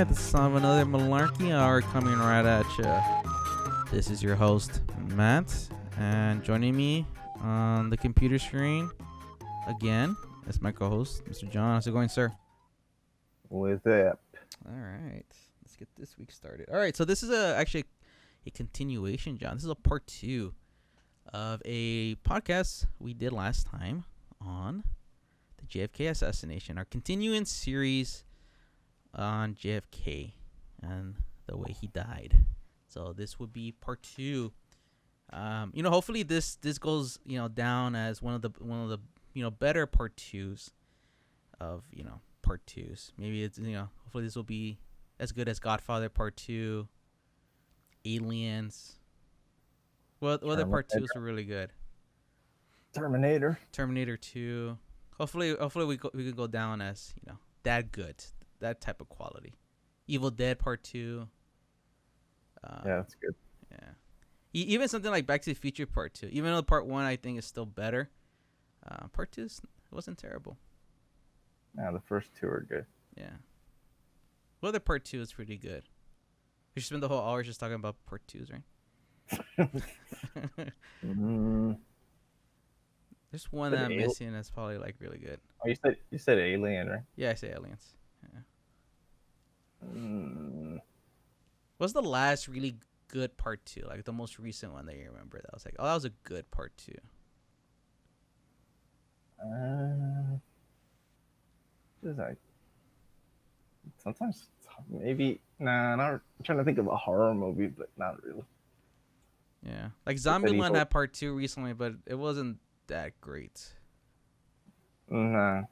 right, the son of another Malarkey hour coming right at you. This is your host, Matt, and joining me on the computer screen again is my co-host, Mr. John. How's it going, sir? What's up? All right, let's get this week started. All right, so this is actually a continuation, John. This is a part 2 of a podcast we did last time on the JFK Assassination, our continuing series on JFK and the way he died. So this would be part 2. Hopefully this goes down as one of the better part 2s of part 2s. Maybe it's hopefully this will be as good as Godfather Part 2, Aliens. What other part 2s were really good? Terminator 2. Hopefully we could go down as that good, that type of quality. Evil Dead Part 2. Yeah, that's good. Yeah. Even something like Back to the Future Part 2. Even though Part 1 I think is still better, Part 2 wasn't terrible. Yeah, the first 2 are good. Yeah. Well, the Part 2 is pretty good. We should spend the whole hour just talking about Part 2s, right? There's one that I'm missing that's probably like really good. Oh, you said Alien, right? Yeah, I say Aliens. Yeah. What's the last really good Part 2? Like the most recent one that you remember that was like, oh, that was a good Part 2. Just like sometimes maybe not. I'm trying to think of a horror movie, but not really. Yeah, like Zombieland had Part 2 recently, but it wasn't that great. Nah,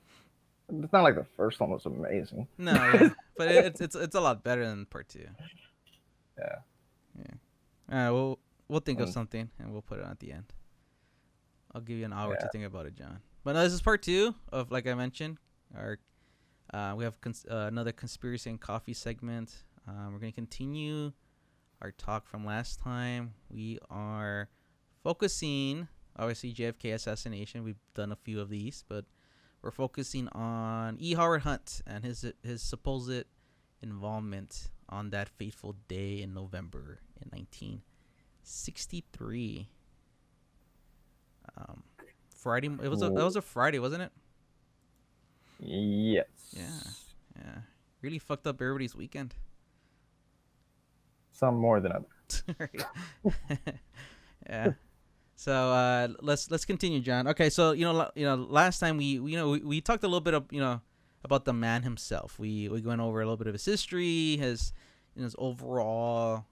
it's not like the first one was amazing. No, yeah. But it's a lot better than Part 2. Yeah. We'll think of something and we'll put it on at the end. I'll give you an hour to think about it, John. But no, this is part 2 of, like I mentioned, our we have another conspiracy and coffee segment. We're gonna continue our talk from last time. We are focusing, obviously, JFK Assassination. We've done a few of these, but we're focusing on E. Howard Hunt and his supposed involvement on that fateful day in November in 1963. Friday. That was a Friday, wasn't it? Yes. Yeah. Really fucked up everybody's weekend. Some more than others. Yeah. So let's continue, John. Okay, so last time we talked a little bit of about the man himself. We went over a little bit of his history, his overall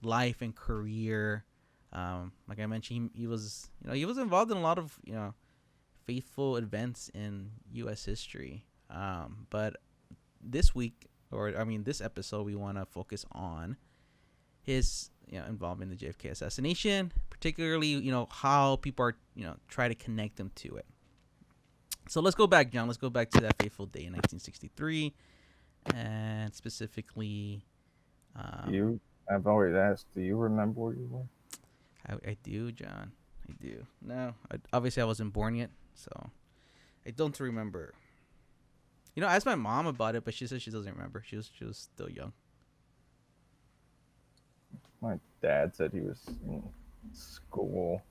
life and career. Like I mentioned, he was involved in a lot of faithful events in U.S. history. But this episode, we want to focus on his involvement in the JFK assassination, particularly how people are try to connect them to it. So let's go back, John. Let's go back to that fateful day in 1963, and specifically. I've always asked, do you remember where you were? I do, John. I do. No, obviously I wasn't born yet, so I don't remember. I asked my mom about it, but she said she doesn't remember. She was still young. My dad said he was in school,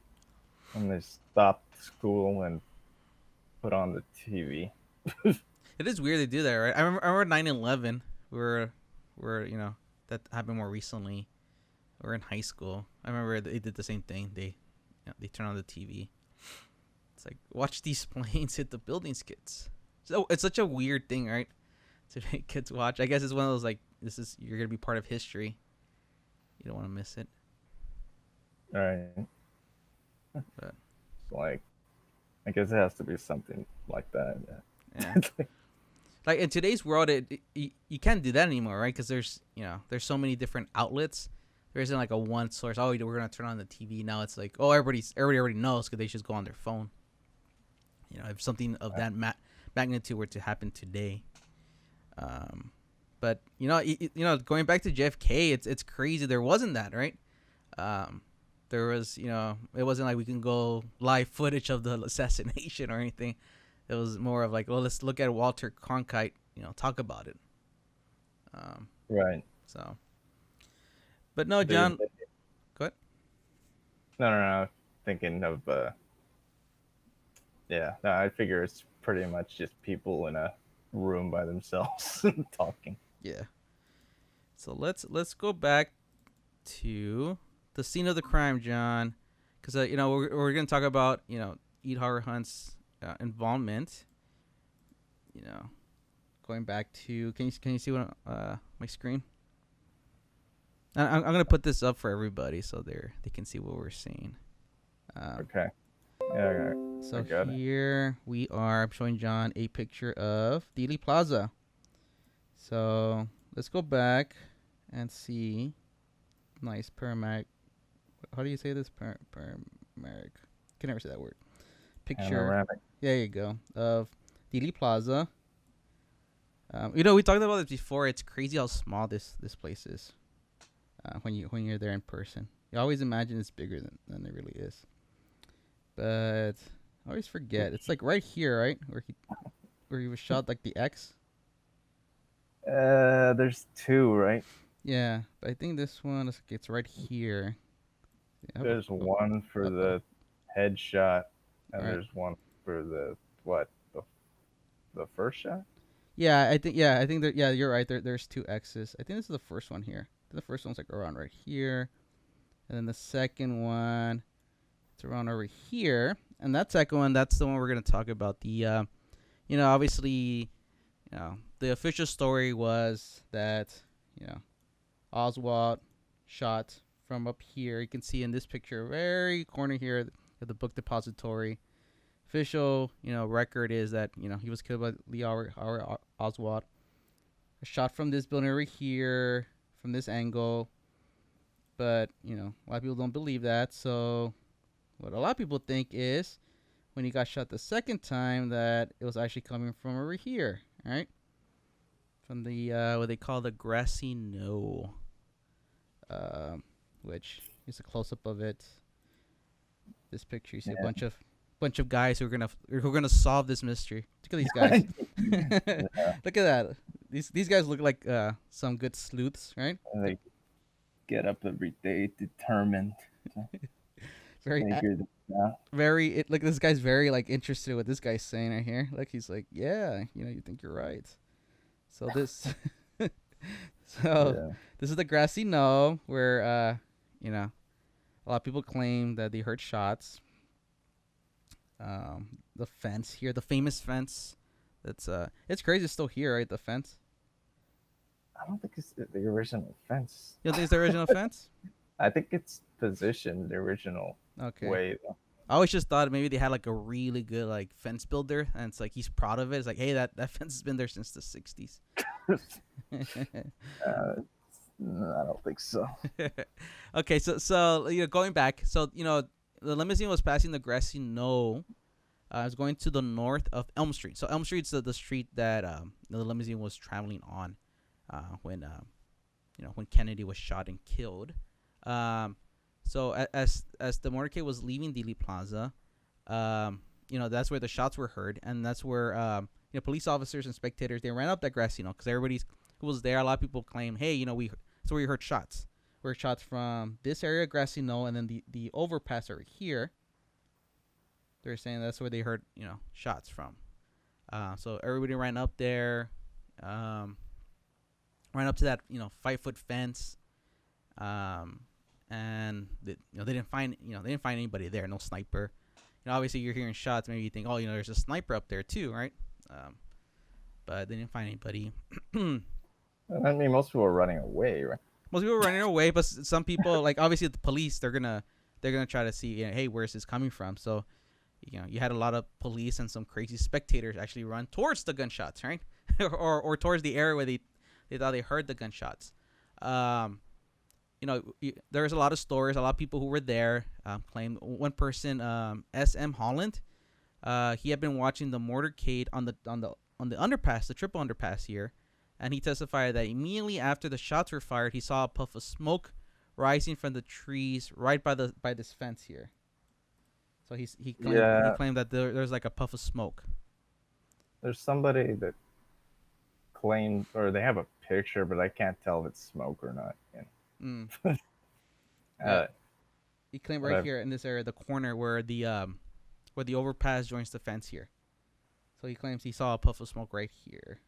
and they stopped school and put on the TV. It is weird they do that, right? I remember 9/11. We're that happened more recently. We're in high school. I remember they did the same thing. They turn on the TV. It's like, watch these planes hit the buildings, kids. So it's such a weird thing, right? To make kids watch. I guess it's one of those like, you're gonna be part of history. You don't want to miss it. All right. But like, I guess it has to be something like that. Yeah. Like in today's world, you can't do that anymore, right? Because there's so many different outlets. There isn't like a one source. Oh, we're gonna turn on the TV now. It's like, oh, everybody already knows because they just go on their phone. If something of that magnitude were to happen today. But going back to JFK, it's crazy. There wasn't that, right? There was, it wasn't like we can go live footage of the assassination or anything. It was more of like, well, let's look at Walter Cronkite, talk about it. Right. So, but no, They, John. Go ahead. no. Thinking of yeah. No, I figure it's pretty much just people in a room by themselves talking. Yeah. So let's go back to the scene of the crime, John, because we're gonna talk about Eat Horror Hunt's involvement. You know, going back to can you see what my screen? I'm gonna put this up for everybody so they can see what we're seeing. Okay. Yeah. I So got it. here we are showing John a picture of Dealey Plaza. So let's go back and see. Nice paramedic. How do you say this? Paramedic. Can never say that word. Picture. Panoramic. There you go. Of Dealey Plaza. We talked about this before. It's crazy how small this place is. When you're there in person, you always imagine it's bigger than it really is. But I always forget. It's like right here, right, where he was shot, like the X. There's two, right? Yeah, but I think this one it's right here. Yeah, There's one for the headshot, and Right. there's one for the what? The first shot? Yeah, I think that you're right. There's two X's. I think this is the first one here. The first one's like around right here, and then the second one, it's around over here. And that second one, that's the one we're gonna talk about. The, obviously, the official story was that, Oswald shot from up here. You can see in this picture, very corner here of the book depository. Official, record is that he was killed by Lee Oswald. A shot from this building over here, from this angle. But a lot of people don't believe that. So what a lot of people think is when he got shot the second time that it was actually coming from over here, right? From the what they call the grassy knoll, which is a close up of it. This picture, you see a bunch of guys who are gonna solve this mystery. Look at these guys. Look at that. These guys look like some good sleuths, right? And they get up every day determined to figure this out. Look, this guy's very like interested in what this guy's saying right here. Like he's like, yeah, you think you're right. So this, this is the grassy knoll where a lot of people claim that they heard shots. The fence here, the famous fence. It's crazy. It's still here, right? The fence. I don't think it's the original fence. You don't think it's the original fence? I think it's positioned the original way though. I always just thought maybe they had like a really good like fence builder, and it's like he's proud of it. It's like, hey, that fence has been there since the '60s. I don't think so. Okay, so going back, so the limousine was passing the grassy knoll. It was going to the north of Elm Street. So Elm Street's the street that the limousine was traveling on when Kennedy was shot and killed. So as the motorcade was leaving Dealey Plaza, that's where the shots were heard, and that's where police officers and spectators, they ran up that grassy knoll because everybody who was there, a lot of people claim, hey, that's where we heard shots. We heard shots from this area, grassy knoll, and then the overpass over here. They're saying that's where they heard shots from. So everybody ran up there, ran up to that 5-foot fence. And they didn't find anybody there, no sniper. Obviously you're hearing shots, maybe you think, oh, there's a sniper up there too, right? But they didn't find anybody. I mean, most people are running away, right? Most people are running away, but some people, like obviously the police, they're gonna try to see, hey, where's this coming from? So, you had a lot of police and some crazy spectators actually run towards the gunshots, right? or towards the area where they thought they heard the gunshots. There's a lot of stories. A lot of people who were there claim. One person, S.M. Holland, he had been watching the motorcade on the underpass, the triple underpass here, and he testified that immediately after the shots were fired, he saw a puff of smoke rising from the trees right by this fence here. So he claimed that there's like a puff of smoke. There's somebody that claimed, or they have a picture, but I can't tell if it's smoke or not. Mm. Yeah, Uh, he claimed but right I've here in this area, the corner where the overpass joins the fence here. So he claims he saw a puff of smoke right here.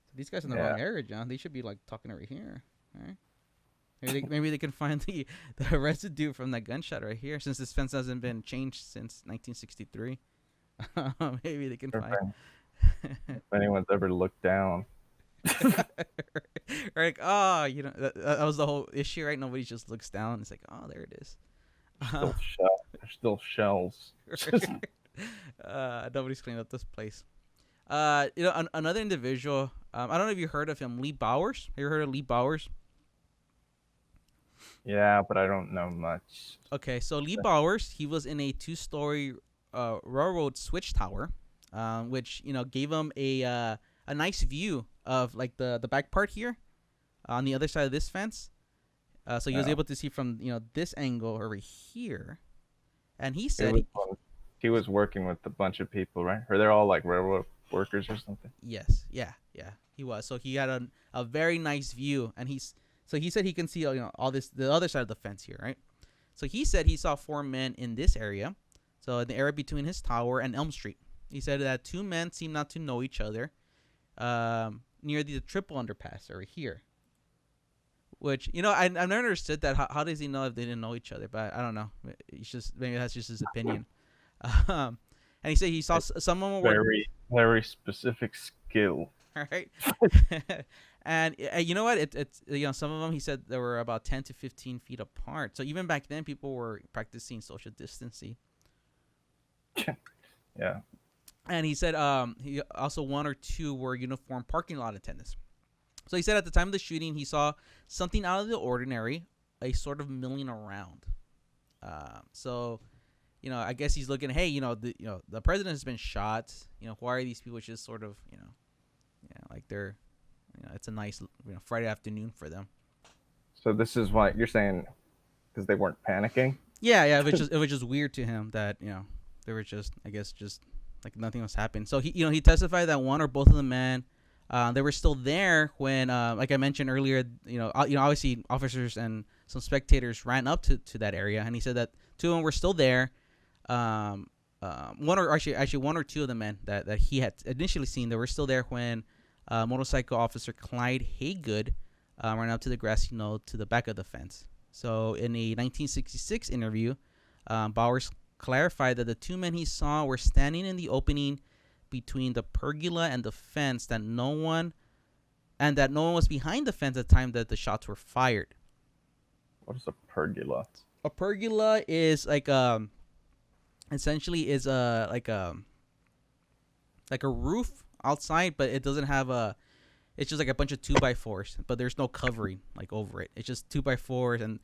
So these guys in the yeah, wrong area, John. They should be like talking over here. All right. Maybe they can find the residue from that gunshot right here, since this fence hasn't been changed since 1963. Maybe they can find. if anyone's ever looked down, Like, oh, that was the whole issue, right? Nobody just looks down. It's like, oh, there it is. there's still shells. Nobody's cleaned up this place. Another individual. I don't know if you heard of him, Lee Bowers. Have you heard of Lee Bowers? Yeah, but I don't know much. Okay, so Lee Bowers, he was in a two-story railroad switch tower, which gave him a nice view of like the back part here on the other side of this fence. So he was Yeah. able to see from this angle over here, and he He said he was working with a bunch of people, right? Or they're all like railroad workers or something. yes, yeah, he was. So he had a very nice view, and he said he can see all this the other side of the fence here, right? So he said he saw four men in this area, so in the area between his tower and Elm Street. He said that two men seemed not to know each other, near the triple underpass over here. Which I've never understood that. How does he know if they didn't know each other? But I don't know. It's just maybe that's just his opinion. And he said he saw some of them were Very, very specific skill. right. And you know what? It's some of them he said they were about 10 to 15 feet apart. So even back then, people were practicing social distancing. Yeah. And he said he also one or two were uniformed parking lot attendants. So he said at the time of the shooting, he saw something out of the ordinary, a sort of milling around. So, I guess he's looking. Hey, the president has been shot. Why are these people just sort of, like they're, it's a nice, Friday afternoon for them. So this is why you're saying, because they weren't panicking. Yeah. It was just weird to him that they were just, I guess, just like nothing was happening. So he testified that one or both of the men. They were still there when, like I mentioned earlier, obviously officers and some spectators ran up to that area, and he said that two of them were still there. One or two of the men that he had initially seen, they were still there when motorcycle officer Clyde Haygood ran up to the grassy knoll to the back of the fence. So in a 1966 interview, Bowers clarified that the two men he saw were standing in the opening between the pergola and the fence, that no one was behind the fence at the time that the shots were fired. What is a pergola? A pergola is like essentially is like a roof outside, but it doesn't have it's just like a bunch of 2x4s, but there's no covering like over it. It's just 2x4s, and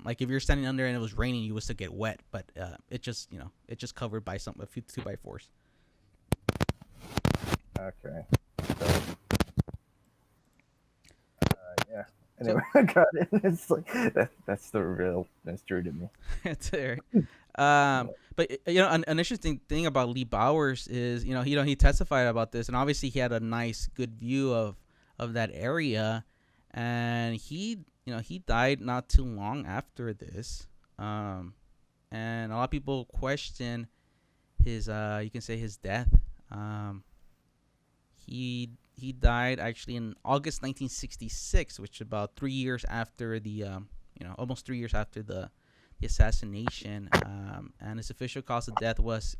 like if you're standing under and it was raining, you would still get wet, but it just covered by a few 2x4s. Okay. So, yeah. Anyway, I got it. It's like that's the real mystery to me. That's it. But an interesting thing about Lee Bowers is he testified about this, and obviously he had a nice, good view of that area, and he died not too long after this, and a lot of people question his you can say his death. He died actually in August 1966, which is about 3 years after the almost 3 years after the assassination. And his official cause of death was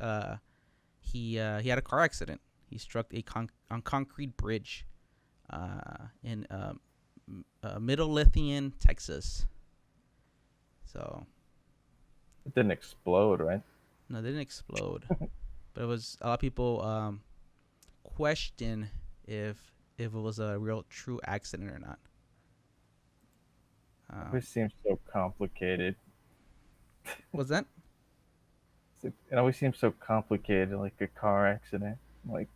he had a car accident. He struck a concrete bridge in Midlothian, Texas. So It didn't explode, right? no, it didn't explode, but it was a lot of people question if it was a real true accident or not. It always seems so complicated. Was that? It always seems so complicated, like a car accident, like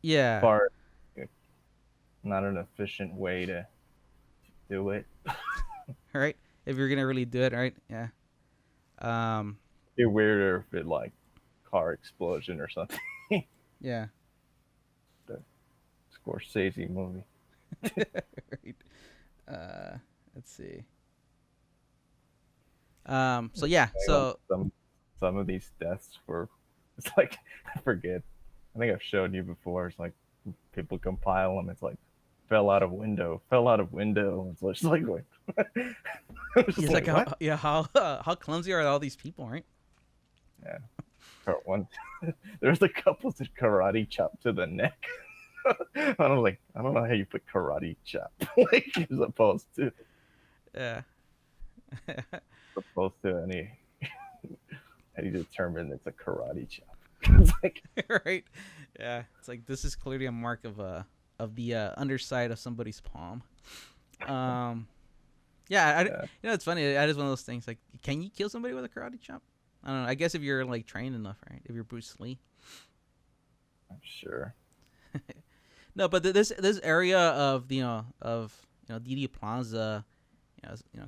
Yeah. far, not an efficient way to do it. All right. If you're gonna really do it, right? Yeah. It'd be weirder if it like car explosion or something. Yeah. It's Scorsese movie. Right. Let's see. So yeah. Like So some of these deaths were, it's like, I forget. I think I've showed you before. It's like people compile them. It's like fell out of window, fell out of window. It's just like I was just it's like like, what? how clumsy are all these people, right? Yeah. One, there's a couple that karate chop to the neck. I don't know how you put karate chop like Yeah. as opposed to any how do you determine it's a karate chop? It's like Right. Yeah. It's like this is clearly a mark of the underside of somebody's palm. Um. Yeah. yeah, It's funny. That is one of those things. Like, can you kill somebody with a karate chop? I don't know. I guess if you're like trained enough, right? If you're Bruce Lee. I'm sure. No, but this area of Dealey Plaza,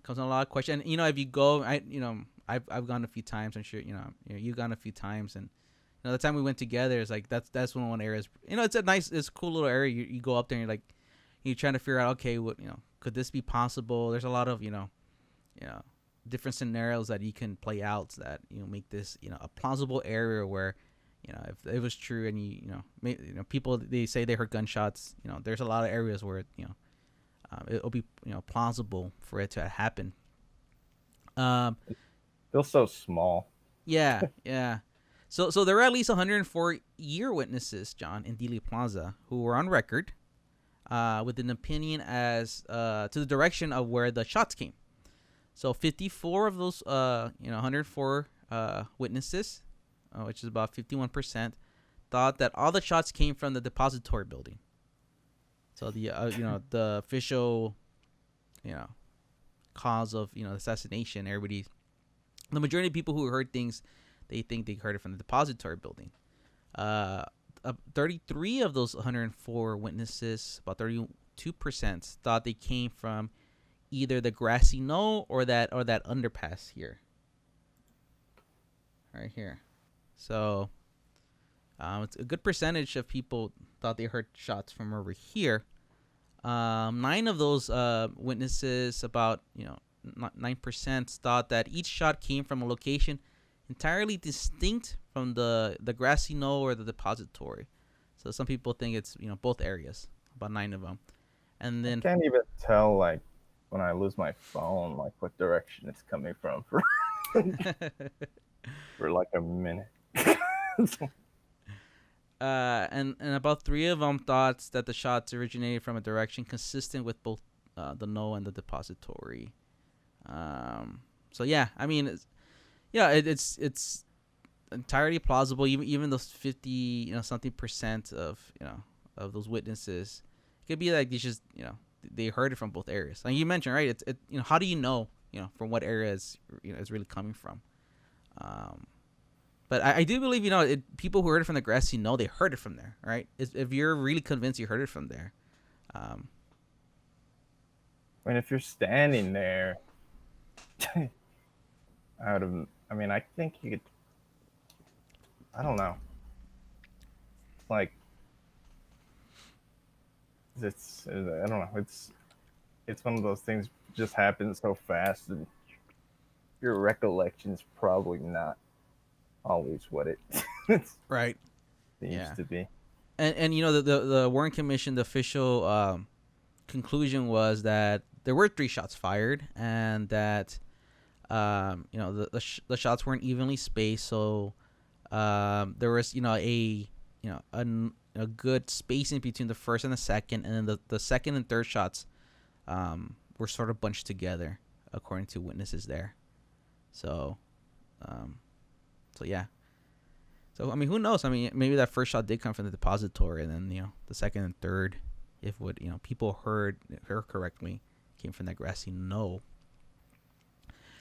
comes in a lot of questions. And if you go, I've gone a few times. I'm sure you've gone a few times, and the time we went together is like that's one area. It's it's a cool little area. You go up there and you're trying to figure out, okay, what could this be possible? There's a lot of different scenarios that you can play out that make this a plausible area where if it was true and people they say they heard gunshots, there's a lot of areas where it'll be plausible for it to happen. Feels so small. Yeah, yeah. So there were at least 104 year witnesses, John, in Dealey Plaza, who were on record with an opinion as to the direction of where the shots came. So 54 of those 104 witnesses, which is about 51%, thought that all the shots came from the depository building. So the the official cause of assassination, the majority of people who heard things, they think they heard it from the depository building. 33 of those 104 witnesses, about 32%, thought they came from either the grassy knoll or that underpass here, right here. So it's a good percentage of people thought they heard shots from over here. 9 of those witnesses, about 9%, thought that each shot came from a location entirely distinct from the grassy knoll or the depository. So some people think it's both areas. About 9 of them, and then I can't even tell like when I lose my phone like what direction it's coming from for like a minute. and about 3 of them thought that the shots originated from a direction consistent with both the knoll and the depository. So yeah, I mean, it's entirely plausible. Even those 50 something percent of those witnesses, it could be like they just they heard it from both areas. Like you mentioned, right? It's how do you know from what area is really coming from? But I do believe people who heard it from the grassy knoll, they heard it from there, right? If you're really convinced you heard it from there. I mean, if you're standing there, I think you could. I don't know. Like, I don't know. It's one of those things just happens so fast, and your recollection's probably not always what it Right. seems to be. And the Warren Commission, the official conclusion was that there were 3 shots fired, and that the shots weren't evenly spaced, so there was a good spacing between the first and the second, and then the second and third shots were sort of bunched together according to witnesses there. So yeah. So I mean, who knows? I mean, maybe that first shot did come from the depository, and then the second and third, if what people heard her correctly, came from that grassy knoll.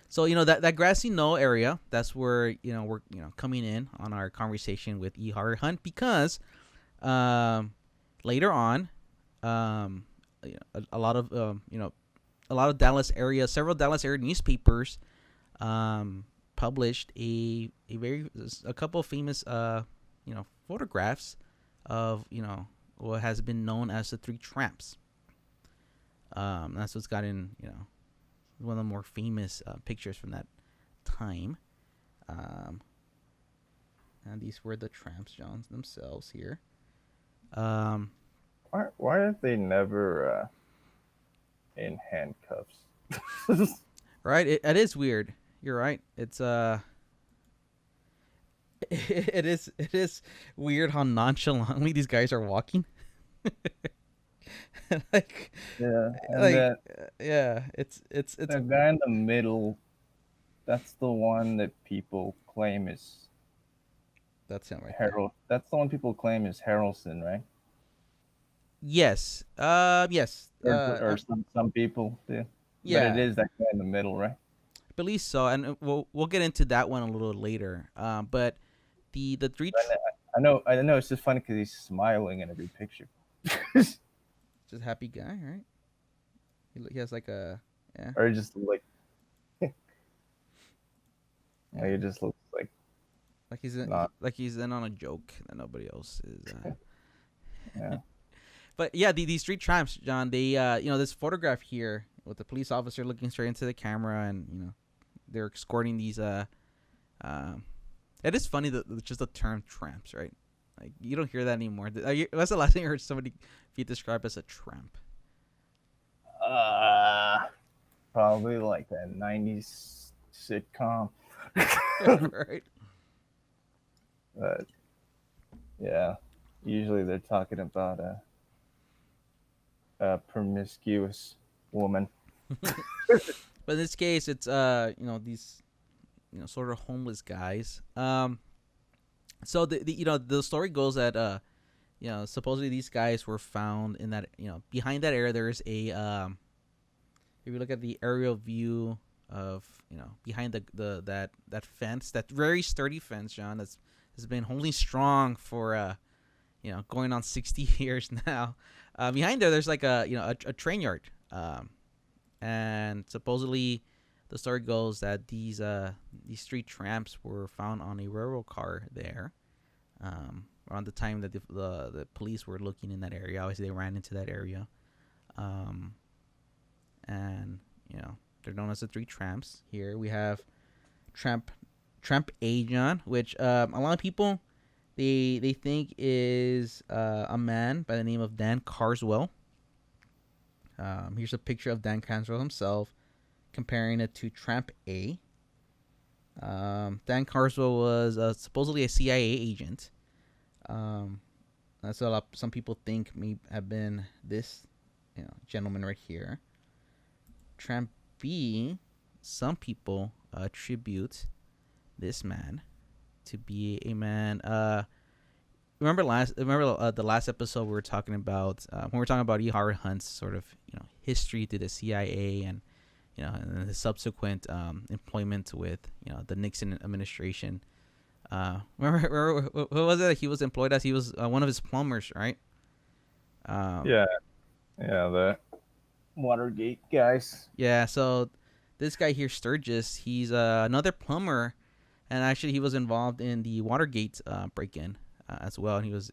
So that grassy knoll area, that's where we're coming in on our conversation with E. Harry Hunt, because later on, a lot of Dallas area, several Dallas area newspapers published a couple of famous photographs of what has been known as the three tramps. That's what's gotten one of the more famous pictures from that time. And these were the tramps, John themselves here. Why are they never in handcuffs? Right, it is weird. You're right. It's it is weird how nonchalantly these guys are walking. like Yeah, and like that yeah, it's the guy in the middle, that's the one that people claim is that's him right there. Harold. That's the one people claim is Harrelson, right? Yes. Yes. Or some people do, but it Yeah. is that guy in the middle, right? I believe so, and we'll get into that one a little later. But the three I know. It's just funny because he's smiling in every picture. just happy guy, right? He has like a yeah. Or just like, he just looks like Like not. he's in on a joke that nobody else is. Yeah. But yeah, these three tramps, John. They this photograph here with the police officer looking straight into the camera, and they're escorting these. It is funny that just the term tramps, right? Like you don't hear that anymore. What's the last thing you heard somebody be described as a tramp? Probably like a '90s sitcom. Right. But yeah, usually they're talking about a promiscuous woman. But in this case, it's these sort of homeless guys. So the story goes that supposedly these guys were found in that behind that area. There's a if you look at the aerial view of behind that fence, that very sturdy fence, John, has been holding strong for going on 60 years now. Behind there's like a train yard, and supposedly the story goes that these three tramps were found on a railroad car there, around the time that the police were looking in that area. Obviously, they ran into that area, and they're known as the three tramps. Here we have Tramp A, John, which a lot of people they think is a man by the name of Dan Carswell. Here's a picture of Dan Carswell himself, comparing it to Tramp A. Dan Carswell was supposedly a CIA agent. That's some people think may have been this gentleman right here. Tramp B, some people attribute this man to be a man. Remember the last episode we were talking about when we were talking about E. Howard Hunt's sort of history to the CIA and and his subsequent employment with the Nixon administration. Remember what was it he was employed as? He was one of his plumbers, right? Yeah, the Watergate guys. Yeah, so this guy here, Sturgis, he's another plumber, and actually he was involved in the Watergate break-in as well, and he was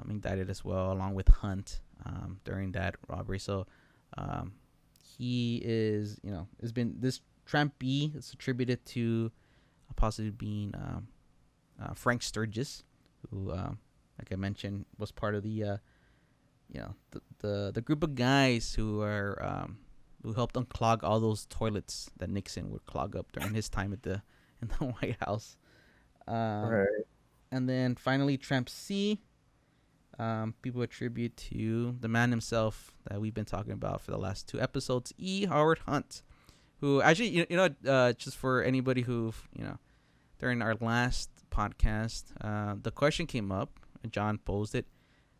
indicted as well along with Hunt during that robbery. So he is has been this Tramp B is attributed to possibly being Frank Sturgis, who like I mentioned was part of the the group of guys who helped unclog all those toilets that Nixon would clog up during his time in the White House. Right. And then finally, Tramp C, people attribute to the man himself that we've been talking about for the last two episodes, E. Howard Hunt, who actually, just for anybody who, during our last podcast, the question came up, and John posed it.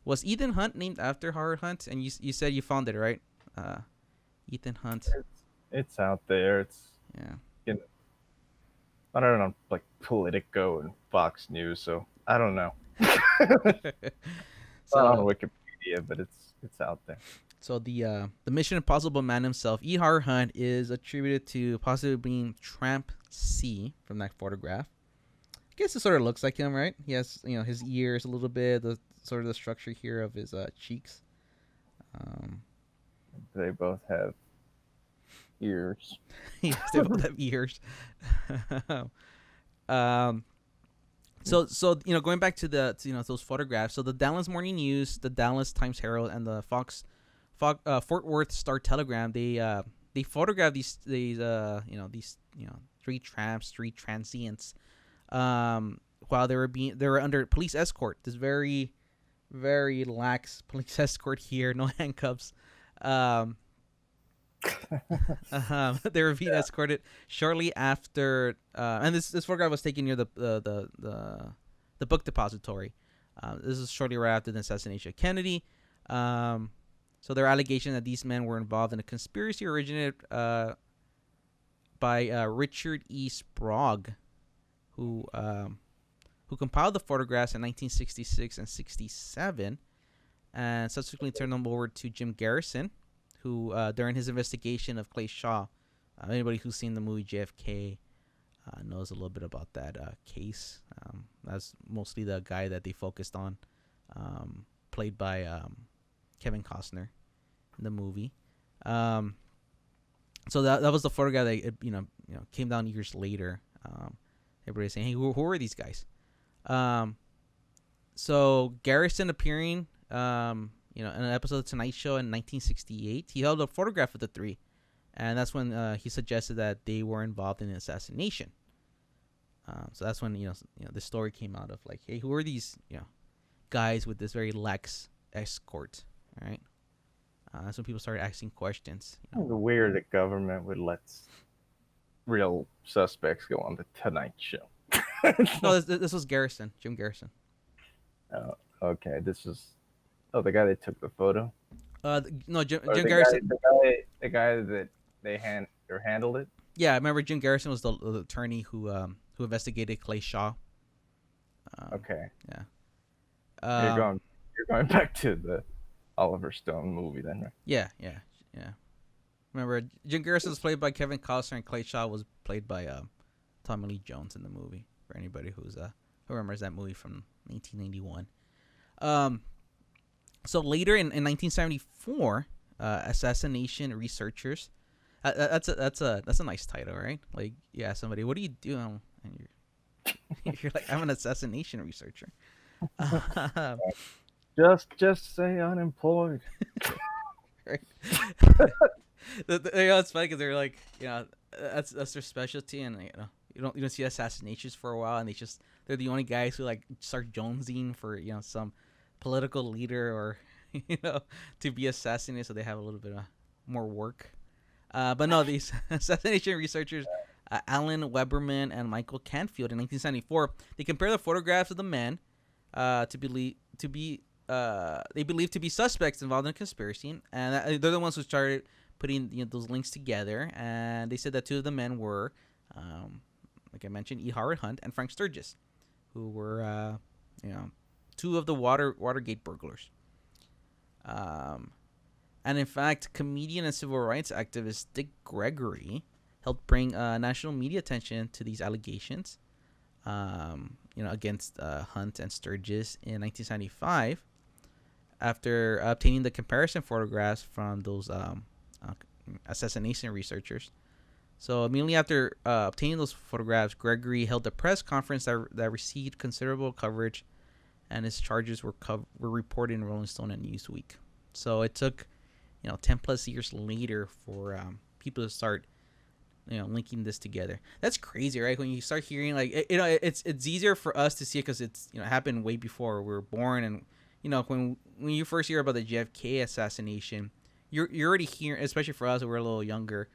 Was Ethan Hunt named after Howard Hunt? And you said you found it, right? Ethan Hunt. It's out there. It's yeah. I don't know, like Politico and Fox News, so I don't know. It's not on Wikipedia, but it's out there. So the Mission Impossible man himself, E. Howard Hunt, is attributed to possibly being Tramp C from that photograph, guess it sort of looks like him, right? He has, his ears a little bit, the sort of the structure here of his cheeks. They both have ears. Yes, they both have ears. um, so going back to those photographs. So the Dallas Morning News, the Dallas Times Herald, and the Fort Worth Star Telegram, they photographed these three tramps, three transients, while they were under police escort. This very, very lax police escort here, no handcuffs. They were being escorted shortly after, and this photograph was taken near the book depository. This is shortly right after the assassination of Kennedy. So there are allegations that these men were involved in a conspiracy originated by Richard E. Sprague, who compiled the photographs in 1966 and 67, and subsequently turned them over to Jim Garrison, who during his investigation of Clay Shaw, anybody who's seen the movie JFK knows a little bit about that case. That's mostly the guy that they focused on, played by Kevin Costner in the movie. So that was the photograph that came down years later. Everybody's saying, "Hey, who are these guys?" So Garrison appearing, in an episode of Tonight Show in 1968, he held a photograph of the three, and that's when he suggested that they were involved in an assassination. So that's when the story came out of like, hey, who are these guys with this very lax escort? All right, that's when people started asking questions. It's weird the government would let real suspects go on the Tonight Show. No, this was Garrison, Jim Garrison. Oh, okay. This was the guy that took the photo. No, Jim Garrison. The guy that they handled it. Yeah, I remember Jim Garrison was the attorney who investigated Clay Shaw. Okay. Yeah. You're going back to the Oliver Stone movie then, right? Yeah. Remember, Jim Garrison was played by Kevin Costner, and Clay Shaw was played by Tommy Lee Jones in the movie. For anybody who remembers that movie from 1991. So later in 1974, assassination researchers. That's a nice title, right? like, yeah, somebody, what do you do? And you're like, I'm an assassination researcher. Just say unemployed. Right. It's funny because they're like, that's their specialty, and you don't see assassinations for a while, and they're the only guys who like start jonesing for some political leader or to be assassinated, so they have a little bit of more work. But no, these assassination researchers, Alan Weberman and Michael Canfield, in 1974, they compare the photographs of the men they believe to be suspects involved in a conspiracy, and they're the ones who started putting those links together. And they said that two of the men were, like I mentioned, E. Howard Hunt and Frank Sturgis, who were two of the Watergate burglars. And in fact, comedian and civil rights activist Dick Gregory helped bring national media attention to these allegations, against Hunt and Sturgis in 1975, after obtaining the comparison photographs from those assassination researchers. So immediately after obtaining those photographs, Gregory held a press conference that received considerable coverage, and his charges were reported in Rolling Stone and Newsweek. So it took 10 plus years later for people to start linking this together. That's crazy, right? When you start hearing like it's easier for us to see it because it's happened way before we were born. And when you first hear about the JFK assassination, you're already hearing, especially for us who were a little younger,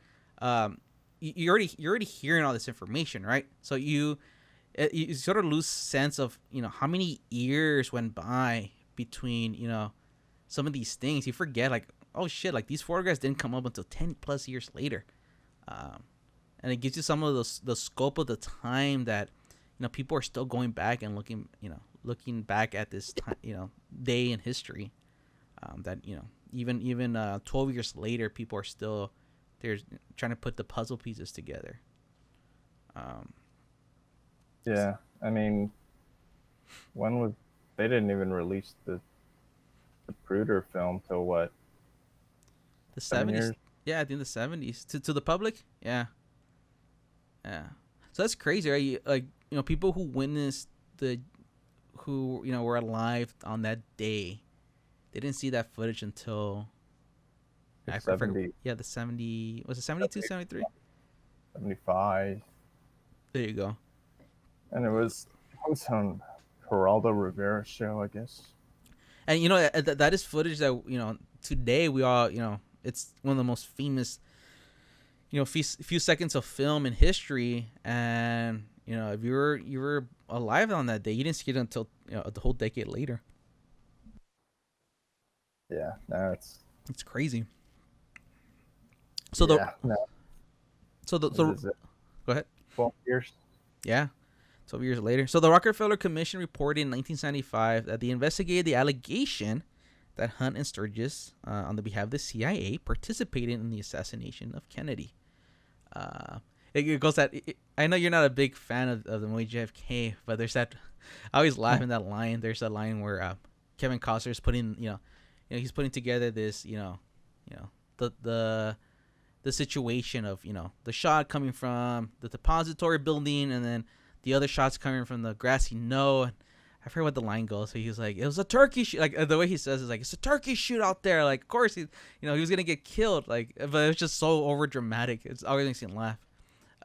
you're already hearing all this information, right? So you sort of lose sense of how many years went by between some of these things. You forget, like, oh shit, like these photographs didn't come up until 10 plus years later. And it gives you some of the scope of the time that people are still going back and looking back at this time, day in history. That even 12 years later, people are still trying to put the puzzle pieces together. Yeah, I mean, when was they didn't even release the Pruder film till what, The 7 years? 70s. Yeah, I think the 70s to the public. Yeah, yeah. So that's crazy, right? Like people who witnessed the who were alive on that day, they didn't see that footage until Like I forget. 70, Yeah, the 70 was it 72, 70, 73. 75, There you go. and it was on Geraldo Rivera's show, I guess. And that is footage that today we all it's one of the most famous few seconds of film in history. And if you were alive on that day, you didn't see it until the whole decade later. Yeah, no, It's crazy. So the yeah, no, so the, what the is it? go ahead. 12 years. Yeah, 12 years later. So the Rockefeller Commission reported in 1975 that they investigated the allegation that Hunt and Sturgis, on the behalf of the CIA, participated in the assassination of Kennedy. Uh, it goes that I know you're not a big fan of the movie JFK, but there's that. I always laugh in that line. There's that line where Kevin Costner is putting he's putting together this the the situation of the shot coming from the depository building, and then the other shots coming from the grassy knoll. I forget what the line goes. So he's like, it was a turkey shoot. Like the way he says is like, it's a turkey shoot out there. Like, of course he was gonna get killed. Like, but it's just so over dramatic. It's always makes me laugh.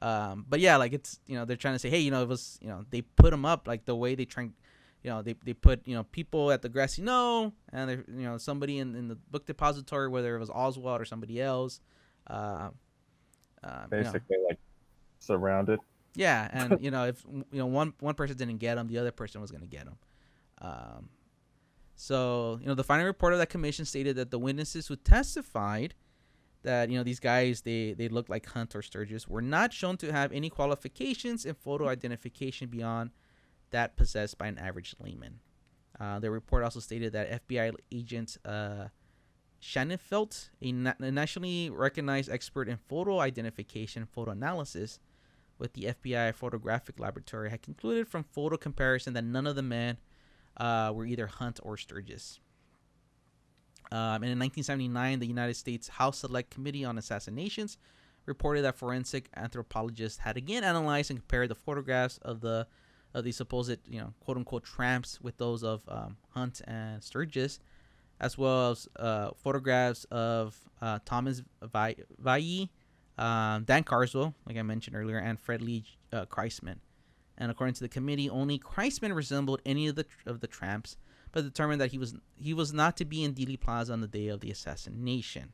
But yeah, like it's they're trying to say, hey, it was they put him up like the way they try. They put people at the grassy knoll, and they're somebody in the book depository, whether it was Oswald or somebody else. Uh, Basically, like surrounded. Yeah, and if one person didn't get him, the other person was gonna get him. Um, so the final report of that commission stated that the witnesses who testified that these guys they looked like Hunt or Sturgis were not shown to have any qualifications in photo identification beyond that possessed by an average layman. The report also stated that FBI agent Shannenfeld, a nationally recognized expert in photo identification and photo analysis with the FBI Photographic Laboratory, had concluded from photo comparison that none of the men were either Hunt or Sturgis. And in 1979, the United States House Select Committee on Assassinations reported that forensic anthropologists had again analyzed and compared the photographs of the supposed quote unquote tramps with those of Hunt and Sturgis, as well as photographs of Thomas Vailly, Dan Carswell, like I mentioned earlier, and Fred Lee Kreisman. And according to the committee, only Kreisman resembled any of the tramps, but determined that he was not to be in Dealey Plaza on the day of the assassination.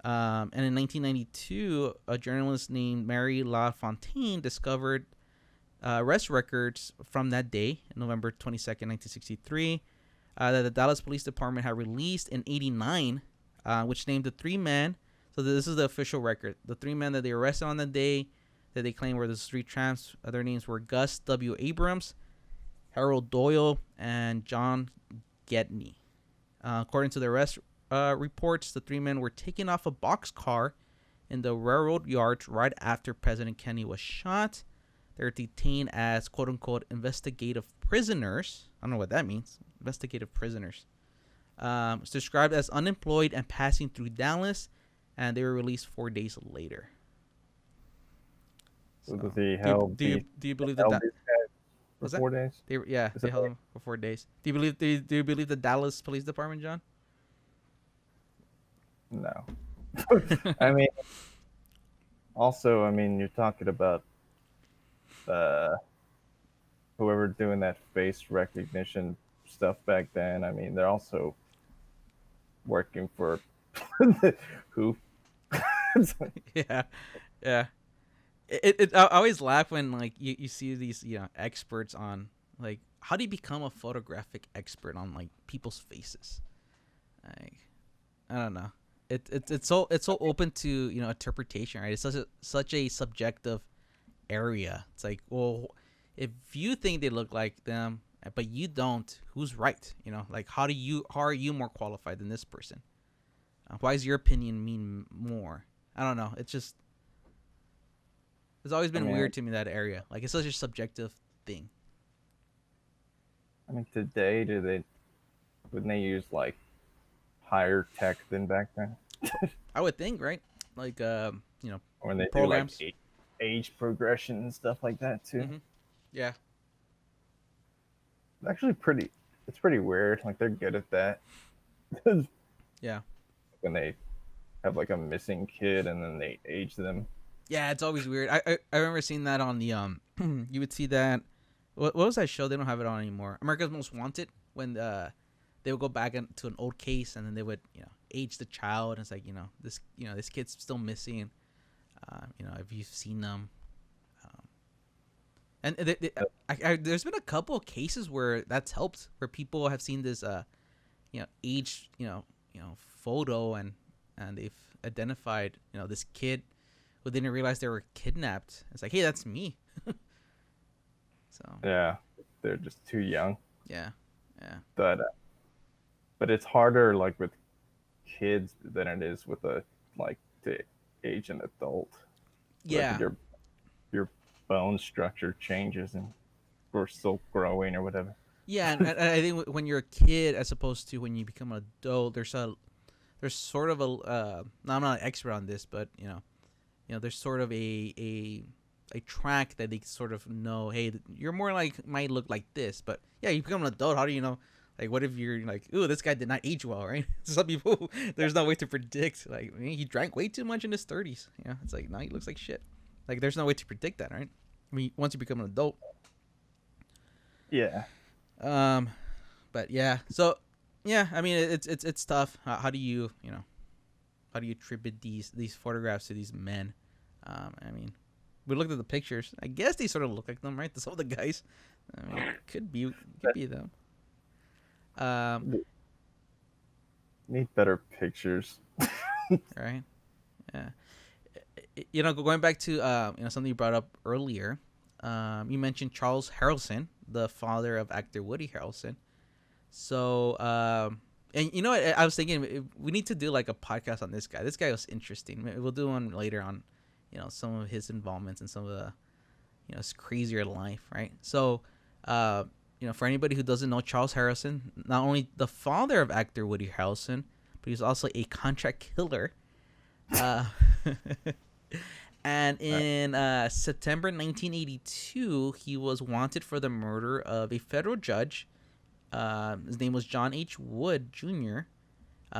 And in 1992, a journalist named Mary LaFontaine discovered arrest records from that day, November 22nd, 1963, that the Dallas Police Department had released in '89, which named the three men. So this is the official record. The three men that they arrested on the day that they claimed were the street tramps. Their names were Gus W. Abrams, Harold Doyle, and John Gedney. According to the arrest reports, the three men were taken off a boxcar in the railroad yards right after President Kennedy was shot. They were detained as quote-unquote investigative prisoners. I don't know what that means. Investigative prisoners. It's described as unemployed and passing through Dallas, and they were released 4 days later. So do you believe that? These guys for Was that? 4 days? They held them for 4 days. Do you believe the Dallas Police Department, John? No. I mean, you're talking about whoever doing that face recognition stuff back then. I mean, they're also working for who? Yeah, yeah. I always laugh when like you see these experts on like how do you become a photographic expert on like people's faces. Like, I don't know. It's so open to interpretation, right? It's such a subjective area. It's like, well, if you think they look like them but you don't, who's right? Like how are you more qualified than this person? Why does your opinion mean more? I don't know. It's always been weird to me, that area. Like it's such a subjective thing. I mean, today, wouldn't they use like higher tech than back then? I would think, right? Like, When they do like programs. age progression and stuff like that too. Mm-hmm. Yeah. It's actually pretty. It's pretty weird. Like they're good at that. Yeah. When they have like a missing kid and then they age them. Yeah, it's always weird. I remember seeing that on the you would see that what was that show? They don't have it on anymore. America's Most Wanted, when they would go back into an old case and then they would, age the child, and it's like, this kid's still missing. If you've seen them. And there's been a couple of cases where that's helped, where people have seen this age, photo, and they've identified, this kid who didn't realize they were kidnapped. It's like, hey, that's me. So Yeah, they're just too young. yeah, yeah, But it's harder like with kids than it is with a like to age an adult. yeah, Like your bone structure changes and we're still growing or whatever. yeah. And I think when you're a kid, as opposed to when you become an adult, there's sort of a now I'm not an expert on this, but there's sort of a track that they sort of know, hey, you're more like, might look like this, but yeah, you become an adult, how do you know? Like, what if you're like, ooh, this guy did not age well, right? Some people, there's no way to predict. Like, he drank way too much in his 30s. Yeah, it's like, now he looks like shit. Like, there's no way to predict that, right? I mean, once you become an adult. Yeah. But yeah, so yeah, I mean, it's tough. How do you how do you attribute these photographs to these men? I mean, we looked at the pictures. I guess they sort of look like them, right? Some of the guys. I mean, could be them. Need better pictures. Right. Yeah. Going back to something you brought up earlier. You mentioned Charles Harrelson, the father of actor Woody Harrelson. So, and I was thinking we need to do like a podcast on this guy. This guy was interesting. Maybe we'll do one later on, some of his involvements and some of the, his crazier life, right? So, for anybody who doesn't know, Charles Harrelson, not only the father of actor Woody Harrelson, but he's also a contract killer. And in September 1982, he was wanted for the murder of a federal judge. His name was John H. Wood Jr.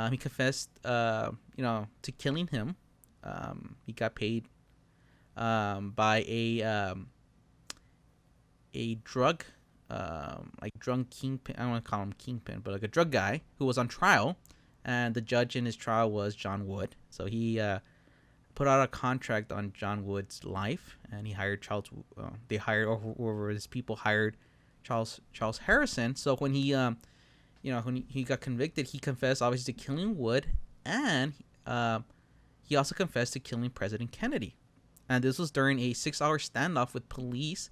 He confessed, to killing him. He got paid by a drug, drug kingpin. I don't want to call him kingpin, but like a drug guy who was on trial, and the judge in his trial was John Wood. So he put out a contract on John Wood's life, and he hired his people hired Charles Harrison. So when he when he got convicted, he confessed obviously to killing Wood, and he also confessed to killing President Kennedy. And this was during a 6-hour standoff with police,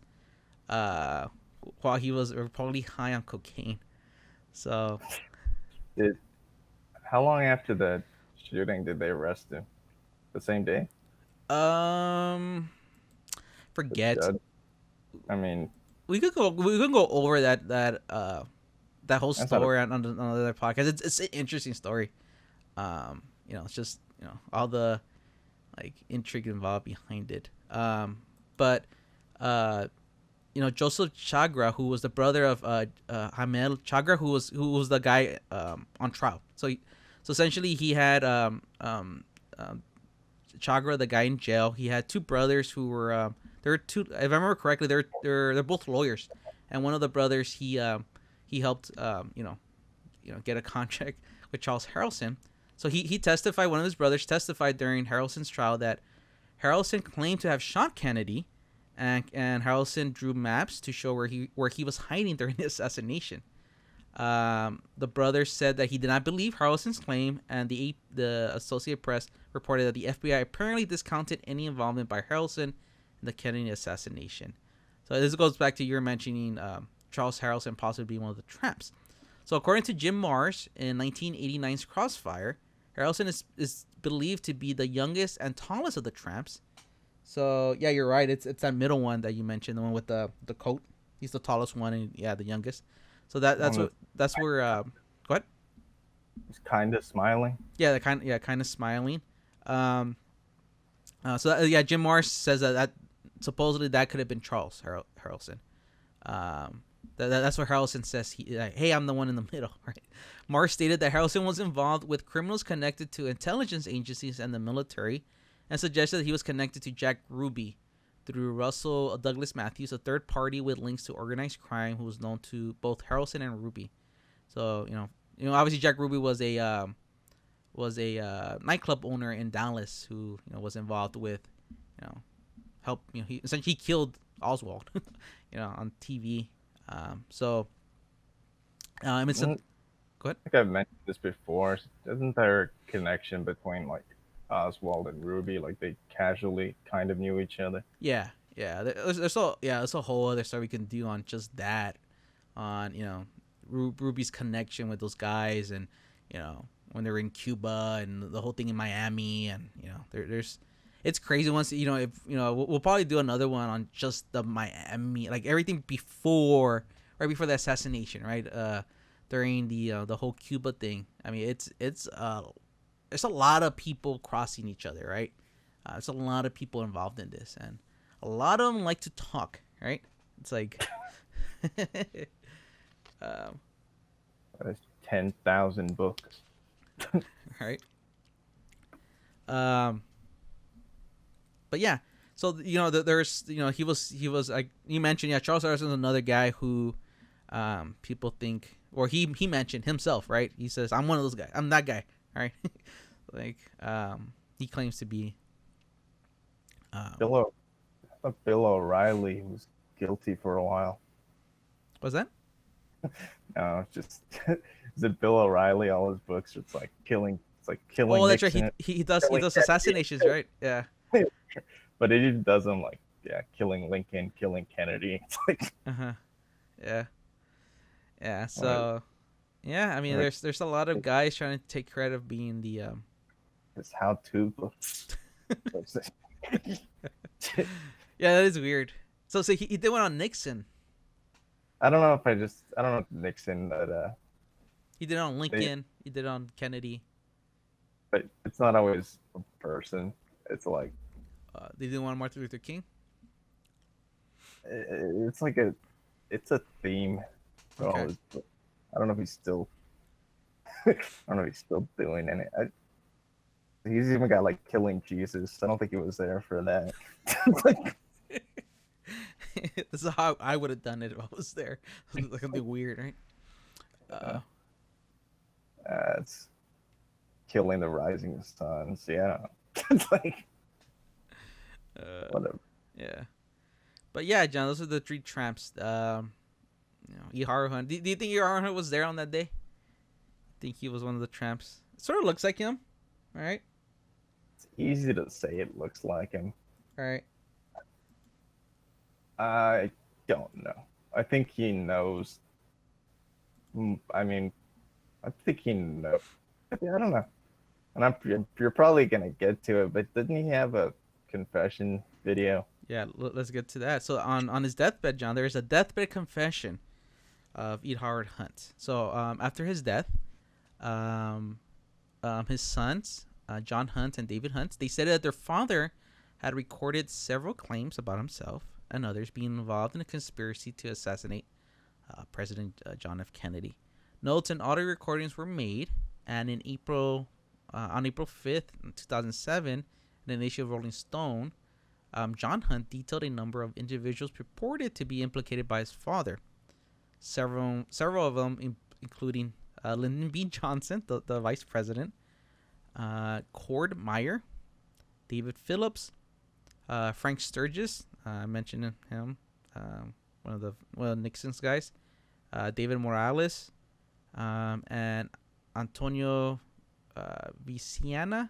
while he was reportedly high on cocaine. So, How long after the shooting did they arrest him? The same day? Forget. I mean, we could go over that whole story on another podcast. It's an interesting story. It's just all the like intrigue involved behind it. But Joseph Chagra, who was the brother of Hamel Chagra, who was the guy on trial. So essentially he had Chagra, the guy in jail. He had two brothers who were there were two. If I remember correctly, they're both lawyers, and one of the brothers he helped get a contract with Charles Harrelson. So he testified. One of his brothers testified during Harrelson's trial that Harrelson claimed to have shot Kennedy, and Harrelson drew maps to show where he was hiding during the assassination. The brother said that he did not believe Harrelson's claim, and the Associated Press reported that the FBI apparently discounted any involvement by Harrelson in the Kennedy assassination. So this goes back to your mentioning Charles Harrelson possibly being one of the tramps. So according to Jim Marrs in 1989's Crossfire, Harrelson is believed to be the youngest and tallest of the tramps. So yeah, you're right. It's that middle one that you mentioned, the one with the coat. He's the tallest one and the youngest. So that's where what? He's kind of smiling. Yeah, kind of smiling. Um, Jim Morris says that supposedly that could have been Charles Harrelson. Um, that's what Harrelson says. Hey, I'm the one in the middle, right? Morris stated that Harrelson was involved with criminals connected to intelligence agencies and the military, and suggested that he was connected to Jack Ruby through Russell Douglas Matthews, a third party with links to organized crime, who was known to both Harrelson and Ruby. So obviously Jack Ruby was a nightclub owner in Dallas who was involved with help he essentially killed Oswald on TV. It's a, go ahead. I think I've mentioned this before. Isn't there a connection between like Oswald and Ruby? Like they casually kind of knew each other. Yeah. There's a whole other story we can do on just that, on Ruby's connection with those guys, and when they were in Cuba and the whole thing in Miami, and there's it's crazy. Once if we'll probably do another one on just the Miami, like everything right before the assassination, right? During the whole Cuba thing. I mean, it's a lot of people crossing each other, right? There's a lot of people involved in this, and a lot of them like to talk, right? It's like There's 10,000 books. right. But yeah, so there's he was like you mentioned, Charles Harrison is another guy who people think, or he mentioned himself, right? He says, I'm one of those guys, I'm that guy, right? Like he claims to be Bill O'Reilly was guilty for a while. Was that? No, it's just is it Bill O'Reilly? All his books, it's like killing. Oh, that's Nixon, right. He does assassinations, right? Yeah. But he does them like killing Lincoln, killing Kennedy. It's like yeah. So I mean, there's a lot of guys trying to take credit of being the It's how-to books. Yeah, that is weird. So he did one on Nixon. I don't know if Nixon, but he did it on Lincoln. He did it on Kennedy. But it's not always a person. It's like they did one on Martin Luther King. It's like it's a theme. Okay. I don't know if he's still. I don't know if he's still doing it. He's even got like killing Jesus. I don't think he was there for that. This is how I would have done it if I was there. Like something weird, right? It's killing the rising suns. Yeah, it's like whatever. Yeah, but yeah, John, those are the three tramps. E. Harrow Hunt. Do you think E. Harrow Hunt was there on that day? Think he was one of the tramps? It sort of looks like him, right? It's easy to say it looks like him. Right. I don't know. I think he knows. I mean, I think he knows. I don't know. And you're probably gonna get to it, but didn't he have a confession video? Yeah, let's get to that. So on his deathbed, John, there is a deathbed confession of E. Howard Hunt. So after his death, his sons, John Hunt and David Hunt, they said that their father had recorded several claims about himself and others being involved in a conspiracy to assassinate President John F. Kennedy. Notes and audio recordings were made, and on April 5th, 2007, in an issue of Rolling Stone, John Hunt detailed a number of individuals purported to be implicated by his father. Several of them, including Lyndon B. Johnson, the vice president, Cord Meyer, David Phillips, Frank Sturgis, I mentioned him, one of Nixon's guys, David Morales, and Antonio Viciana,